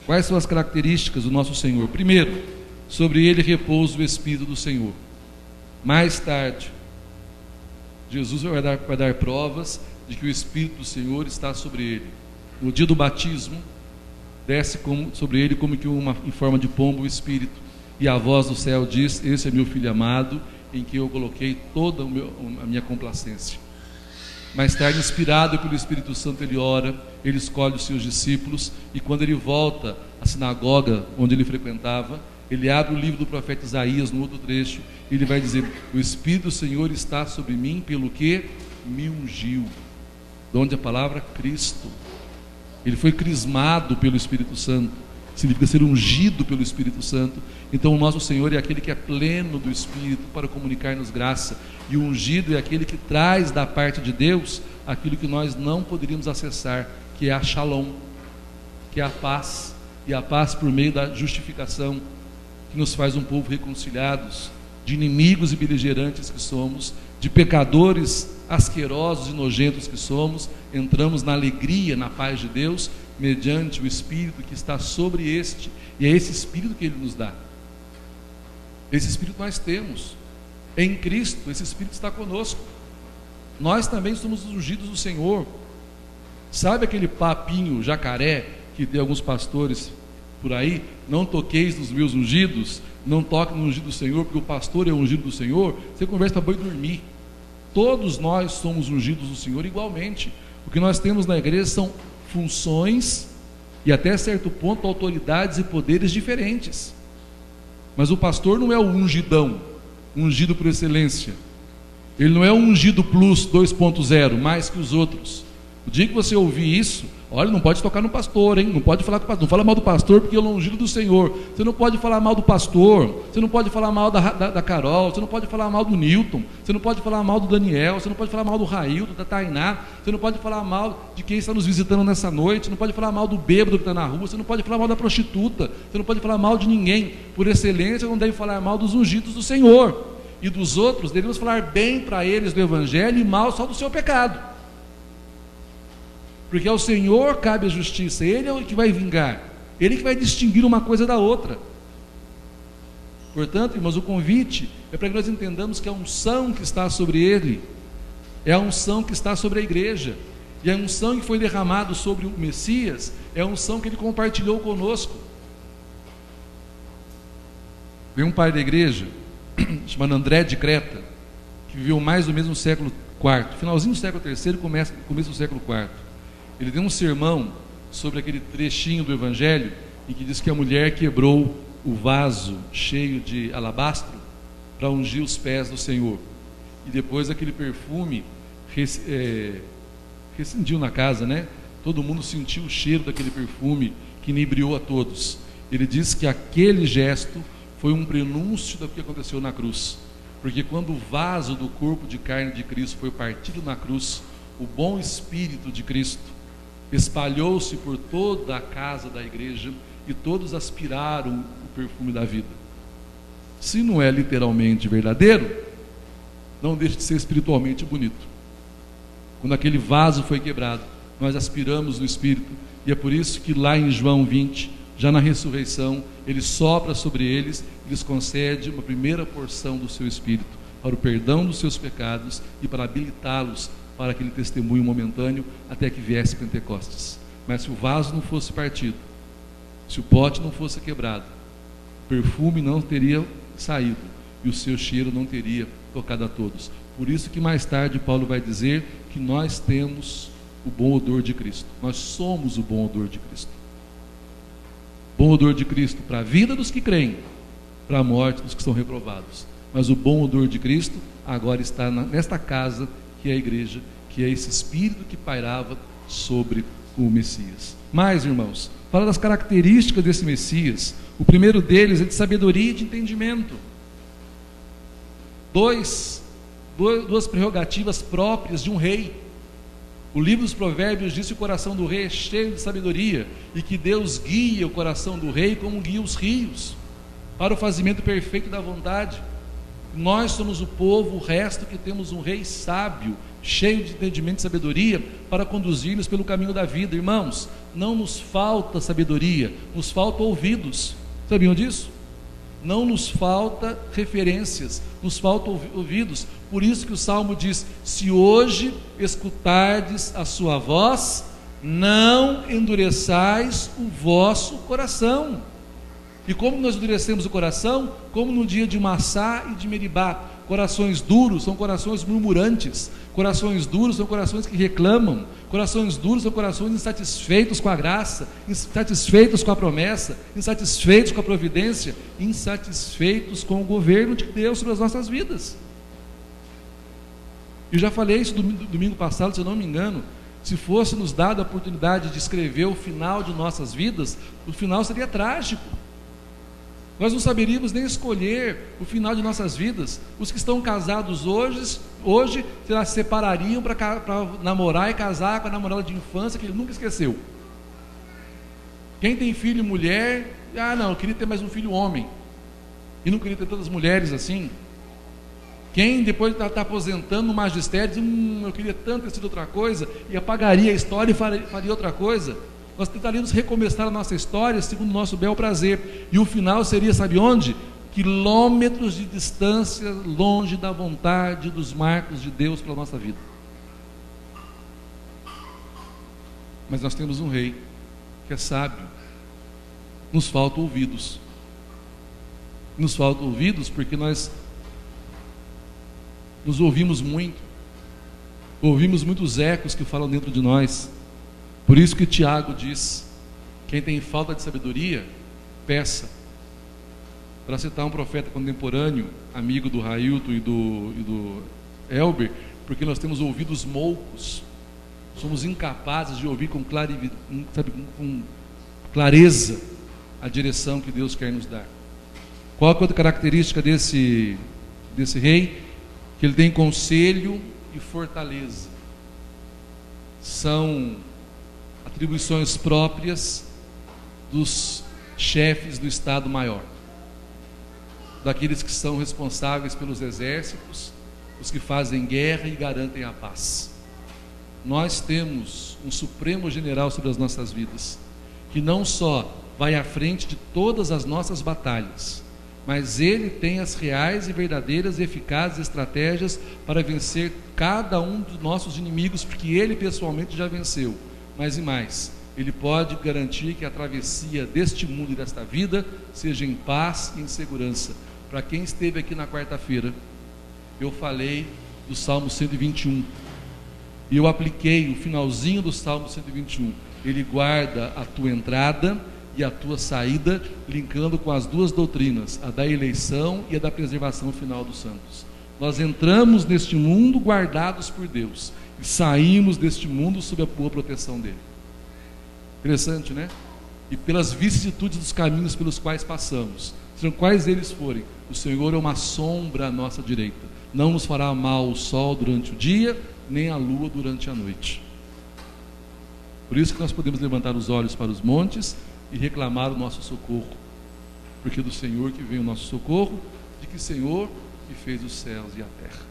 Quais são as características do nosso Senhor? Primeiro, sobre ele repousa o Espírito do Senhor. Mais tarde, Jesus vai dar provas de que o Espírito do Senhor está sobre ele. No dia do batismo, desce sobre ele como que em forma de pombo o Espírito, e a voz do céu diz: esse é meu Filho amado, em que eu coloquei toda a minha complacência. Mais tarde, inspirado pelo Espírito Santo, ele ora, ele escolhe os seus discípulos, e quando ele volta à sinagoga onde ele frequentava, ele abre o livro do profeta Isaías no outro trecho, e ele vai dizer: o Espírito do Senhor está sobre mim, pelo que me ungiu. De onde a palavra Cristo. Ele foi crismado pelo Espírito Santo, significa ser ungido pelo Espírito Santo. Então o nosso Senhor é aquele que é pleno do Espírito para comunicar-nos graça, e o ungido é aquele que traz da parte de Deus aquilo que nós não poderíamos acessar, que é a Shalom, que é a paz, e a paz por meio da justificação, que nos faz um povo reconciliados, de inimigos e beligerantes que somos, de pecadores asquerosos e nojentos que somos, entramos na alegria, na paz de Deus, mediante o Espírito que está sobre este, e é esse Espírito que Ele nos dá. Esse Espírito nós temos, em Cristo, esse Espírito está conosco. Nós também somos os ungidos do Senhor. Sabe aquele papinho jacaré que tem alguns pastores por aí? Não toqueis nos meus ungidos, não toque no ungido do Senhor, porque o pastor é o ungido do Senhor. Você conversa para boi dormir. Todos nós somos ungidos do Senhor igualmente. O que nós temos na igreja são funções e até certo ponto autoridades e poderes diferentes. Mas o pastor não é o ungidão, ungido por excelência. Ele não é um ungido plus 2.0, mais que os outros. O dia que você ouvir isso, olha, não pode tocar no pastor, hein? Não pode falar com o pastor, não fala mal do pastor, porque ele é o ungido do Senhor. Você não pode falar mal do pastor, você não pode falar mal da Carol, você não pode falar mal do Newton, você não pode falar mal do Daniel, você não pode falar mal do Raildo, da Tainá, você não pode falar mal de quem está nos visitando nessa noite, você não pode falar mal do bêbado que está na rua, você não pode falar mal da prostituta, você não pode falar mal de ninguém. Por excelência, não deve falar mal dos ungidos do Senhor. E dos outros, devemos falar bem para eles do Evangelho e mal só do seu pecado. Porque ao Senhor cabe a justiça, Ele é o que vai vingar, Ele que vai distinguir uma coisa da outra. Portanto, irmãos, o convite é para que nós entendamos que a unção que está sobre Ele é a unção que está sobre a igreja, e a unção que foi derramada sobre o Messias é a unção que Ele compartilhou conosco. Veio um pai da igreja chamado André de Creta, que viveu mais ou menos no século IV, finalzinho do século III, começo do século IV. Ele deu um sermão sobre aquele trechinho do Evangelho em que diz que a mulher quebrou o vaso cheio de alabastro para ungir os pés do Senhor, e depois aquele perfume rescindiu na casa, né? Todo mundo sentiu o cheiro daquele perfume que inebriou a todos. Ele diz que aquele gesto foi um prenúncio do que aconteceu na cruz, porque quando o vaso do corpo de carne de Cristo foi partido na cruz, o bom Espírito de Cristo espalhou-se por toda a casa da igreja, e todos aspiraram o perfume da vida. Se não é literalmente verdadeiro, não deixa de ser espiritualmente bonito. Quando aquele vaso foi quebrado, nós aspiramos no Espírito, e é por isso que lá em João 20, já na ressurreição, Ele sopra sobre eles, lhes concede uma primeira porção do seu Espírito, para o perdão dos seus pecados e para habilitá-los para aquele testemunho momentâneo até que viesse Pentecostes. Mas se o vaso não fosse partido, se o pote não fosse quebrado, o perfume não teria saído e o seu cheiro não teria tocado a todos. Por isso que mais tarde Paulo vai dizer que nós temos o bom odor de Cristo. Nós somos o bom odor de Cristo. Bom odor de Cristo para a vida dos que creem, para a morte dos que são reprovados. Mas o bom odor de Cristo agora está nesta casa, que é a igreja, que é esse Espírito que pairava sobre o Messias. Mas, irmãos, fala das características desse Messias. O primeiro deles é de sabedoria e de entendimento. Duas prerrogativas próprias de um rei. O livro dos Provérbios diz que o coração do rei é cheio de sabedoria e que Deus guia o coração do rei como guia os rios para o fazimento perfeito da vontade. Nós somos o povo, o resto, que temos um rei sábio, cheio de entendimento e sabedoria para conduzir-nos pelo caminho da vida. Irmãos, não nos falta sabedoria, nos falta ouvidos. Sabiam disso? Não nos falta referências, nos falta ouvidos. Por isso que o Salmo diz: se hoje escutardes a sua voz, não endureçais o vosso coração. E como nós endurecemos o coração? Como no dia de Massá e de Meribá. Corações duros são corações murmurantes. Corações duros são corações que reclamam. Corações duros são corações insatisfeitos com a graça, insatisfeitos com a promessa, insatisfeitos com a providência, insatisfeitos com o governo de Deus sobre as nossas vidas. Eu já falei isso domingo passado, se eu não me engano. Se fosse nos dada a oportunidade de escrever o final de nossas vidas, o final seria trágico. Nós não saberíamos nem escolher o final de nossas vidas. Os que estão casados hoje se separariam para namorar e casar com a namorada de infância que ele nunca esqueceu. Quem tem filho e mulher, eu queria ter mais um filho homem e não queria ter tantas mulheres assim. Quem depois está aposentando no magistério diz, eu queria tanto ter sido outra coisa, e apagaria a história e faria outra coisa. Nós tentaríamos recomeçar a nossa história segundo o nosso bel prazer, e o final seria, sabe onde? Quilômetros de distância, longe da vontade, dos marcos de Deus para a nossa vida. Mas nós temos um rei que é sábio. Nos faltam ouvidos. Nos faltam ouvidos porque nós nos ouvimos muito. Ouvimos muitos ecos que falam dentro de nós. Por isso que Tiago diz: quem tem falta de sabedoria, peça. Para citar um profeta contemporâneo, amigo do Railton e do Elber, porque nós temos ouvidos moucos, somos incapazes de ouvir com clareza a direção que Deus quer nos dar. Qual é a outra característica desse rei? Que ele tem conselho e fortaleza. São atribuições próprias dos chefes do Estado Maior, daqueles que são responsáveis pelos exércitos, os que fazem guerra e garantem a paz. Nós temos um Supremo General sobre as nossas vidas, que não só vai à frente de todas as nossas batalhas, mas ele tem as reais e verdadeiras e eficazes estratégias para vencer cada um dos nossos inimigos, porque ele pessoalmente já venceu. Mas e mais, ele pode garantir que a travessia deste mundo e desta vida seja em paz e em segurança. Para quem esteve aqui na quarta-feira, eu falei do Salmo 121, e eu apliquei o finalzinho do Salmo 121. Ele guarda a tua entrada e a tua saída, linkando com as duas doutrinas, a da eleição e a da preservação final dos santos. Nós entramos neste mundo guardados por Deus e saímos deste mundo sob a boa proteção dele. Interessante, né? E pelas vicissitudes dos caminhos pelos quais passamos, sejam quais eles forem, o Senhor é uma sombra à nossa direita. Não nos fará mal o sol durante o dia, nem a lua durante a noite. Por isso que nós podemos levantar os olhos para os montes e reclamar o nosso socorro, porque do Senhor que vem o nosso socorro, de que Senhor que fez os céus e a terra,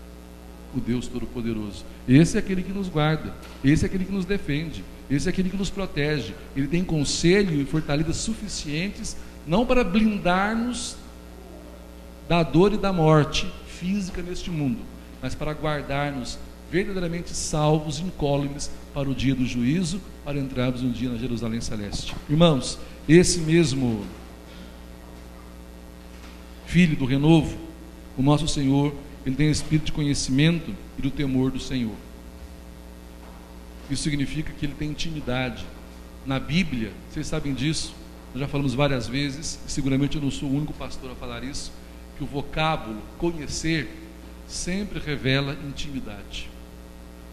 o Deus Todo-Poderoso. Esse é aquele que nos guarda, esse é aquele que nos defende, esse é aquele que nos protege. Ele tem conselho e fortaleza suficientes, não para blindar-nos da dor e da morte física neste mundo, mas para guardar-nos verdadeiramente salvos, incólumes, para o dia do juízo, para entrarmos um dia na Jerusalém Celeste. Irmãos, esse mesmo Filho do renovo, o nosso Senhor, ele tem espírito de conhecimento e do temor do Senhor. Isso significa que ele tem intimidade. Na Bíblia, vocês sabem disso, nós já falamos várias vezes, e seguramente eu não sou o único pastor a falar isso, que o vocábulo conhecer sempre revela intimidade.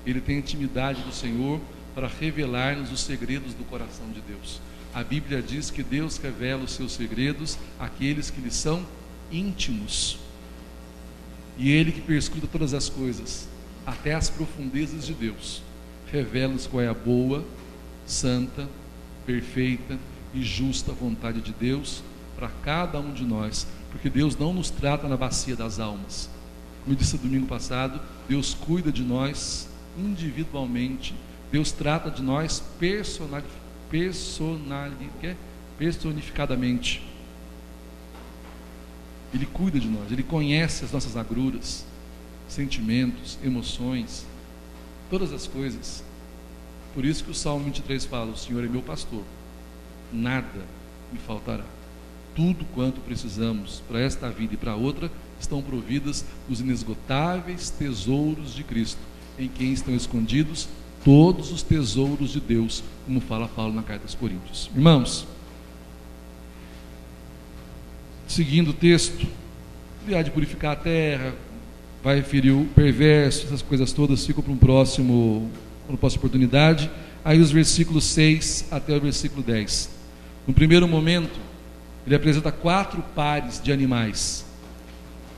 Ele tem intimidade do Senhor para revelar-nos os segredos do coração de Deus. A Bíblia diz que Deus revela os seus segredos àqueles que lhe são íntimos. E Ele que perscruta todas as coisas, até as profundezas de Deus, revela-nos qual é a boa, santa, perfeita e justa vontade de Deus para cada um de nós, porque Deus não nos trata na bacia das almas. Como eu disse domingo passado, Deus cuida de nós individualmente, Deus trata de nós personificadamente. Ele cuida de nós, Ele conhece as nossas agruras, sentimentos, emoções, todas as coisas. Por isso que o Salmo 23 fala: o Senhor é meu pastor, nada me faltará. Tudo quanto precisamos para esta vida e para outra estão providas nos inesgotáveis tesouros de Cristo, em quem estão escondidos todos os tesouros de Deus, como fala Paulo na carta aos Coríntios. Irmãos, seguindo o texto, ele há de purificar a terra, vai ferir o perverso, essas coisas todas ficam para uma próxima oportunidade. Aí os versículos 6 até o versículo 10. No primeiro momento, ele apresenta 4 pares de animais.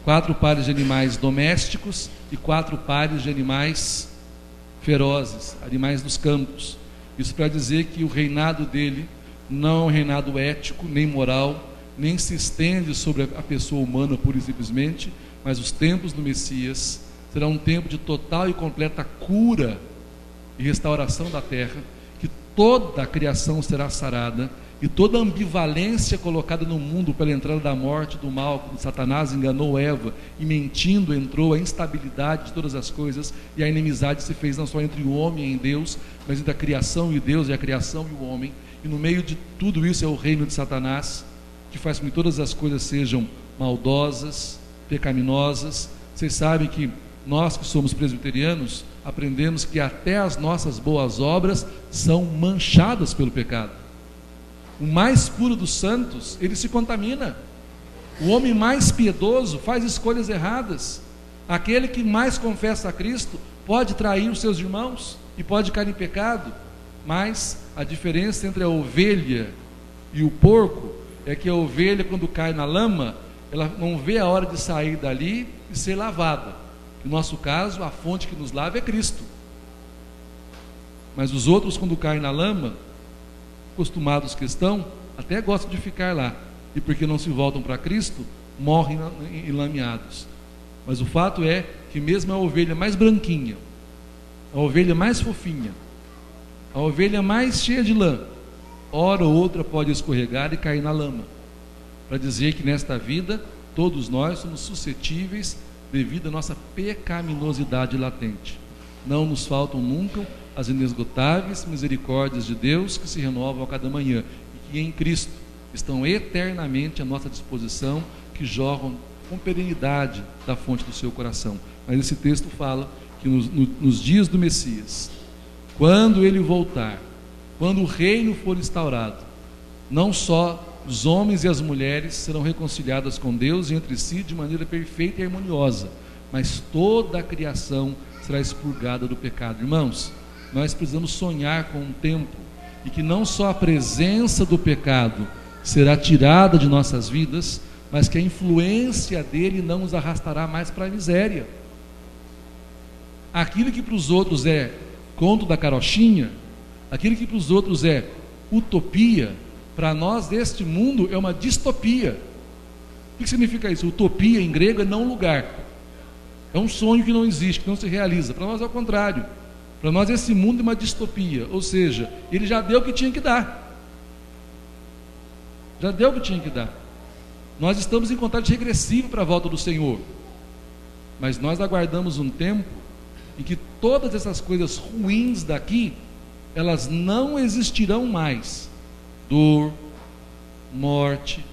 4 pares de animais domésticos e 4 pares de animais ferozes, animais dos campos. Isso para dizer que o reinado dele não é um reinado ético, nem moral, nem se estende sobre a pessoa humana pura e simplesmente, mas os tempos do Messias serão um tempo de total e completa cura e restauração da terra, que toda a criação será sarada, e toda a ambivalência colocada no mundo pela entrada da morte, do mal, quando Satanás enganou Eva e mentindo entrou a instabilidade de todas as coisas, e a inimizade se fez não só entre o homem e Deus, mas entre a criação e Deus, e a criação e o homem. E no meio de tudo isso é o reino de Satanás, que faz com que todas as coisas sejam maldosas, pecaminosas. Vocês sabem que nós que somos presbiterianos aprendemos que até as nossas boas obras são manchadas pelo pecado. O mais puro dos santos, ele se contamina. O homem mais piedoso faz escolhas erradas. Aquele que mais confessa a Cristo pode trair os seus irmãos e pode cair em pecado. Mas a diferença entre a ovelha e o porco é que a ovelha, quando cai na lama, ela não vê a hora de sair dali e ser lavada. No nosso caso, a fonte que nos lava é Cristo. Mas os outros, quando caem na lama, acostumados que estão, até gostam de ficar lá, e porque não se voltam para Cristo, morrem enlameados. Mas o fato é que mesmo a ovelha mais branquinha, a ovelha mais fofinha, a ovelha mais cheia de lã, hora ou outra pode escorregar e cair na lama, para dizer que nesta vida todos nós somos suscetíveis devido à nossa pecaminosidade latente. Não nos faltam nunca as inesgotáveis misericórdias de Deus que se renovam a cada manhã e que em Cristo estão eternamente à nossa disposição, que jorram com perenidade da fonte do seu coração. Mas esse texto fala que nos dias do Messias, quando ele voltar, quando o reino for instaurado, não só os homens e as mulheres serão reconciliados com Deus e entre si de maneira perfeita e harmoniosa, mas toda a criação será expurgada do pecado. Irmãos, nós precisamos sonhar com um tempo em que não só a presença do pecado será tirada de nossas vidas, mas que a influência dele não nos arrastará mais para a miséria. Aquilo que para os outros é conto da carochinha, aquilo que para os outros é utopia, para nós deste mundo é uma distopia. O que significa isso? Utopia em grego é não lugar. É um sonho que não existe, que não se realiza. Para nós é o contrário. Para nós esse mundo é uma distopia, ou seja, ele já deu o que tinha que dar. Já deu o que tinha que dar. Nós estamos em contagem regressiva para a volta do Senhor. Mas nós aguardamos um tempo em que todas essas coisas ruins daqui, elas não existirão mais. Dor, morte,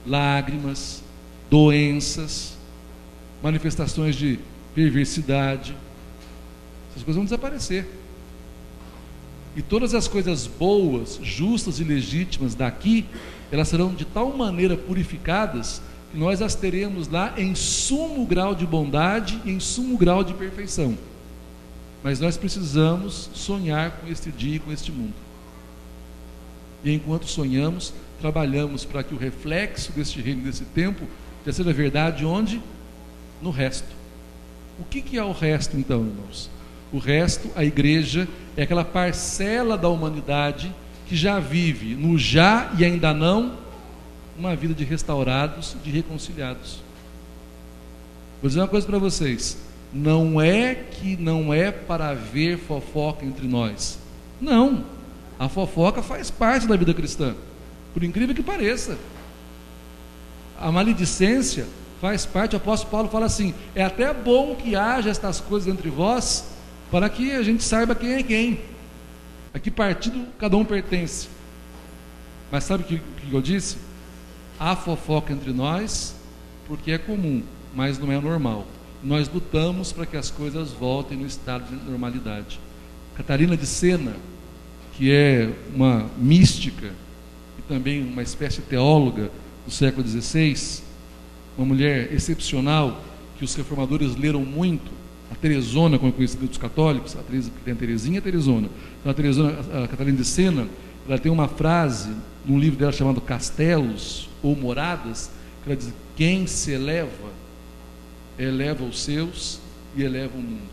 lágrimas, doenças, manifestações de perversidade. Essas coisas vão desaparecer. E todas as coisas boas, justas e legítimas daqui, elas serão de tal maneira purificadas que nós as teremos lá em sumo grau de bondade e em sumo grau de perfeição. Mas nós precisamos sonhar com este dia e com este mundo. E enquanto sonhamos, trabalhamos para que o reflexo deste reino, desse tempo, já seja verdade onde? No resto. O que é o resto então, irmãos? O resto, a igreja, é aquela parcela da humanidade que já vive no já e ainda não, uma vida de restaurados, de reconciliados. Vou dizer uma coisa para vocês: não é que não é para haver fofoca entre nós. Não, a fofoca faz parte da vida cristã, por incrível que pareça. A maledicência faz parte. O apóstolo Paulo fala assim: é até bom que haja estas coisas entre vós, para que a gente saiba quem é quem, a que partido cada um pertence. Mas sabe o que eu disse? Há fofoca entre nós porque é comum, mas não é normal. Nós lutamos para que as coisas voltem no estado de normalidade. Catarina de Sena, que é uma mística e também uma espécie de teóloga do século XVI, uma mulher excepcional que os reformadores leram muito, a Teresona, como é conhecida dos católicos, tem a Teresinha e a Teresona. Então a Catarina de Sena, ela tem uma frase num livro dela chamado Castelos ou Moradas, que ela diz: quem se eleva, eleva os seus e eleva o mundo.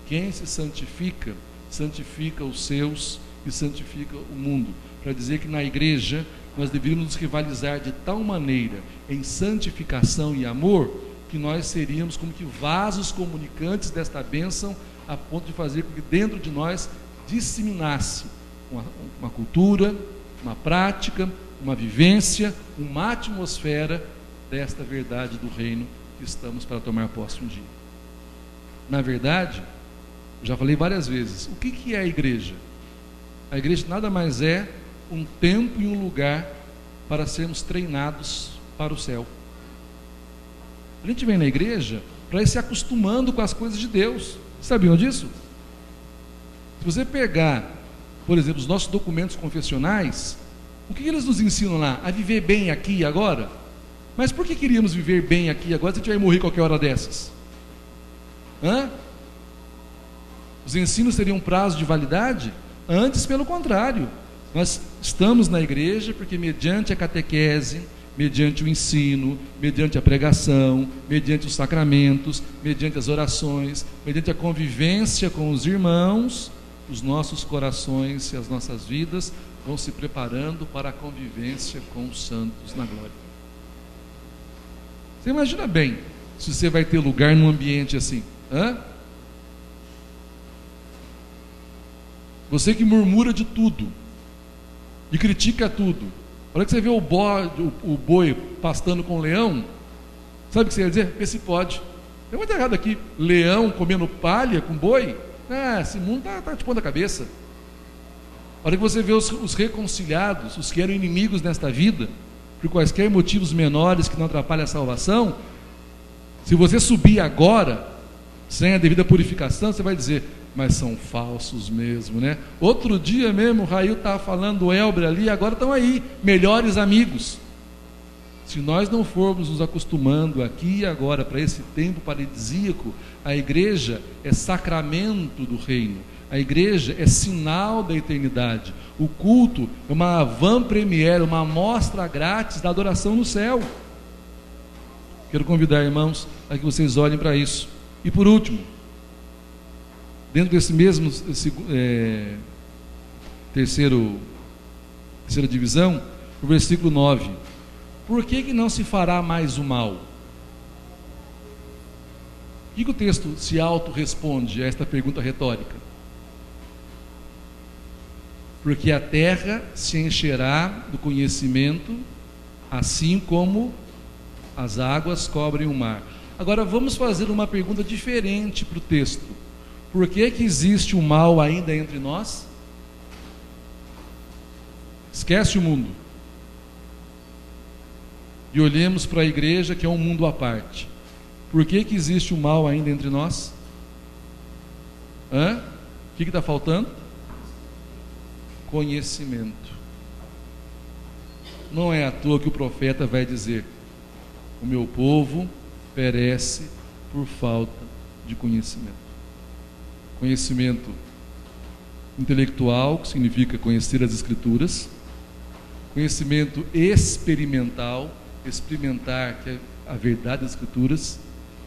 Quem se santifica, santifica os seus e santifica o mundo. Para dizer que na igreja nós deveríamos nos rivalizar de tal maneira em santificação e amor, que nós seríamos como que vasos comunicantes desta bênção, a ponto de fazer com que dentro de nós disseminasse uma cultura, uma prática, uma vivência, uma atmosfera desta verdade do reino que estamos para tomar posse um dia. Na verdade, eu já falei várias vezes, o que é a igreja? A igreja nada mais é um tempo e um lugar para sermos treinados para o céu. A gente vem na igreja para ir se acostumando com as coisas de Deus. Sabiam disso? Se você pegar, por exemplo, os nossos documentos confessionais, o que eles nos ensinam lá? A viver bem aqui e agora? Mas por que queríamos viver bem aqui e agora se a gente vai morrer qualquer hora dessas? Os ensinos teriam prazo de validade? Antes, pelo contrário, nós estamos na igreja porque mediante a catequese, mediante o ensino, mediante a pregação, mediante os sacramentos, mediante as orações, mediante a convivência com os irmãos, os nossos corações e as nossas vidas vão se preparando para a convivência com os santos na glória. Você imagina bem se você vai ter lugar num ambiente assim, Você que murmura de tudo e critica tudo. A hora que você vê o boi pastando com o leão, sabe o que você ia dizer? Vê se pode. Tem muito errado aqui. Leão comendo palha com boi? Esse mundo está te pondo a cabeça. A hora que você vê os reconciliados, os que eram inimigos nesta vida, por quaisquer motivos menores que não atrapalhem a salvação, se você subir agora, sem a devida purificação, você vai dizer: mas são falsos mesmo, né? Outro dia mesmo, o Rail estava falando do Elber ali, agora estão aí, melhores amigos. Se nós não formos nos acostumando aqui e agora para esse tempo paradisíaco, a igreja é sacramento do reino, a igreja é sinal da eternidade, o culto é uma avant-première, uma amostra grátis da adoração no céu. Quero convidar, irmãos, a que vocês olhem para isso. E por último, dentro desse mesmo terceira divisão, o versículo 9: por que não se fará mais o mal? O que o texto se auto-responde a esta pergunta retórica? Porque a terra se encherá do conhecimento, assim como as águas cobrem o mar. Agora vamos fazer uma pergunta diferente para o texto. Por que existe o mal ainda entre nós? Esquece o mundo e olhemos para a igreja, que é um mundo à parte. Por que existe o mal ainda entre nós? O que está faltando? Conhecimento. Não é à toa que o profeta vai dizer: o meu povo perece por falta de conhecimento. Conhecimento intelectual, que significa conhecer as Escrituras. Conhecimento experimental, experimentar que é a verdade das Escrituras.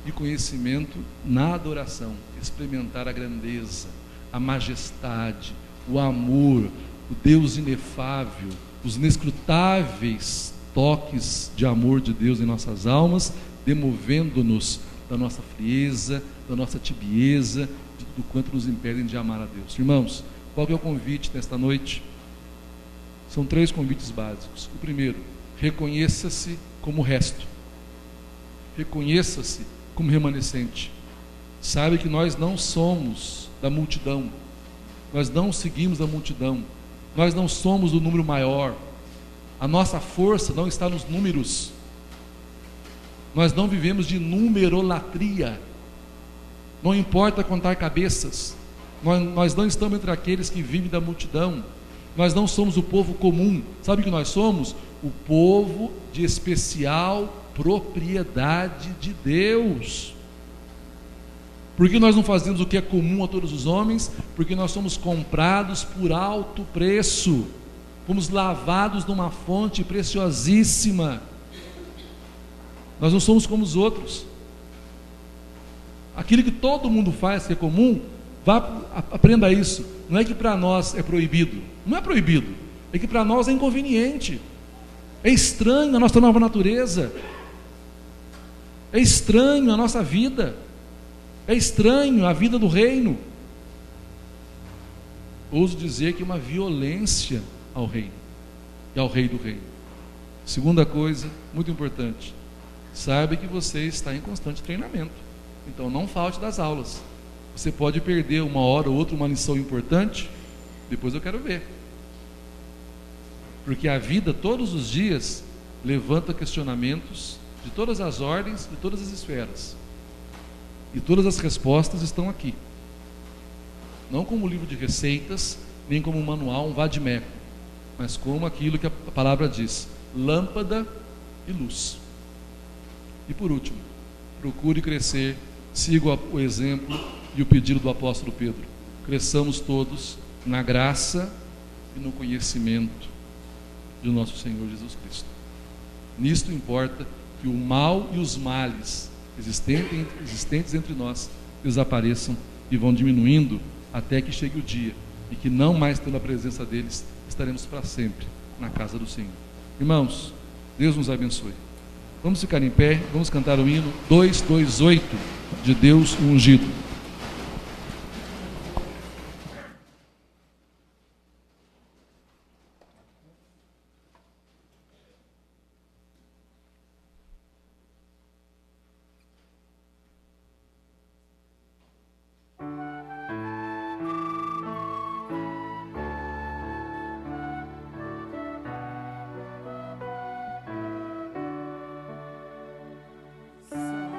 E conhecimento na adoração, experimentar a grandeza, a majestade, o amor, o Deus inefável, os inescrutáveis toques de amor de Deus em nossas almas, demovendo-nos da nossa frieza, da nossa tibieza, do quanto nos impedem de amar a Deus. Irmãos, qual é o convite nesta noite? São 3 convites básicos. O primeiro: reconheça-se como resto, reconheça-se como remanescente. Sabe que nós não somos da multidão, nós não seguimos a multidão, nós não somos o número maior, a nossa força não está nos números, nós não vivemos de numerolatria, não importa contar cabeças, nós não estamos entre aqueles que vivem da multidão, nós não somos o povo comum. Sabe o que nós somos? O povo de especial propriedade de Deus. Por que nós não fazemos o que é comum a todos os homens? Porque nós somos comprados por alto preço, fomos lavados numa fonte preciosíssima. Nós não somos como os outros. Aquilo que todo mundo faz, que é comum, aprenda isso. Não é que para nós é proibido, não é proibido, é que para nós é inconveniente, é estranho a nossa nova natureza, é estranho a nossa vida, é estranho a vida do reino. Ouso dizer que é uma violência ao reino e ao rei do reino. Segunda coisa, muito importante: saiba que você está em constante treinamento, então não falte das aulas. Você pode perder uma hora ou outra, uma lição importante, depois eu quero ver, porque a vida todos os dias levanta questionamentos de todas as ordens, de todas as esferas, e todas as respostas estão aqui, não como um livro de receitas, nem como um manual, um vade-mecum, mas como aquilo que a palavra diz: lâmpada e luz. E por último, procure crescer, siga o exemplo e o pedido do apóstolo Pedro: cresçamos todos na graça e no conhecimento de nosso Senhor Jesus Cristo. Nisto importa que o mal e os males existentes entre nós desapareçam e vão diminuindo até que chegue o dia e que, não mais tendo a presença deles, estaremos para sempre na casa do Senhor. Irmãos, Deus nos abençoe. Vamos ficar em pé, vamos cantar o hino 228 de Deus o Ungido. Saudade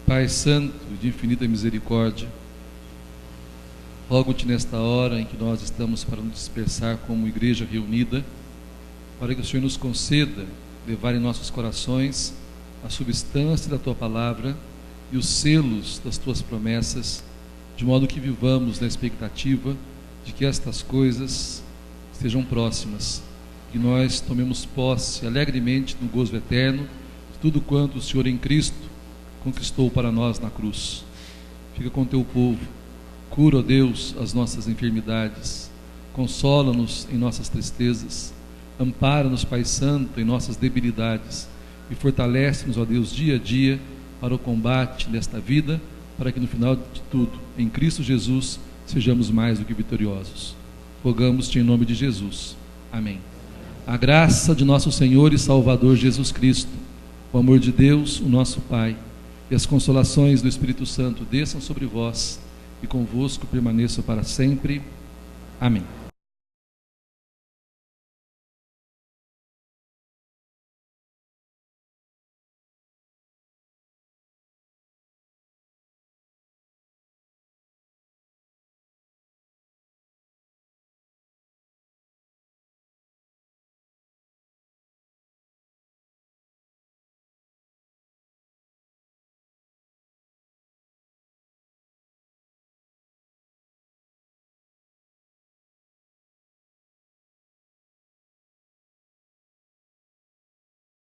Pai santo e de infinita misericórdia, rogo-te nesta hora em que nós estamos para nos dispersar como igreja reunida, para que o Senhor nos conceda levar em nossos corações a substância da Tua palavra e os selos das Tuas promessas, de modo que vivamos na expectativa de que estas coisas estejam próximas, que nós tomemos posse alegremente no gozo eterno de tudo quanto o Senhor em Cristo conquistou para nós na cruz. Fica com Teu povo, cura, ó Deus, as nossas enfermidades, consola-nos em nossas tristezas, ampara-nos, Pai Santo, em nossas debilidades e fortalece-nos, ó Deus, dia a dia para o combate desta vida, para que no final de tudo, em Cristo Jesus, sejamos mais do que vitoriosos. Rogamos-te em nome de Jesus. Amém. A graça de nosso Senhor e Salvador Jesus Cristo, o amor de Deus, o nosso Pai, e as consolações do Espírito Santo desçam sobre vós e convosco permaneçam para sempre. Amém.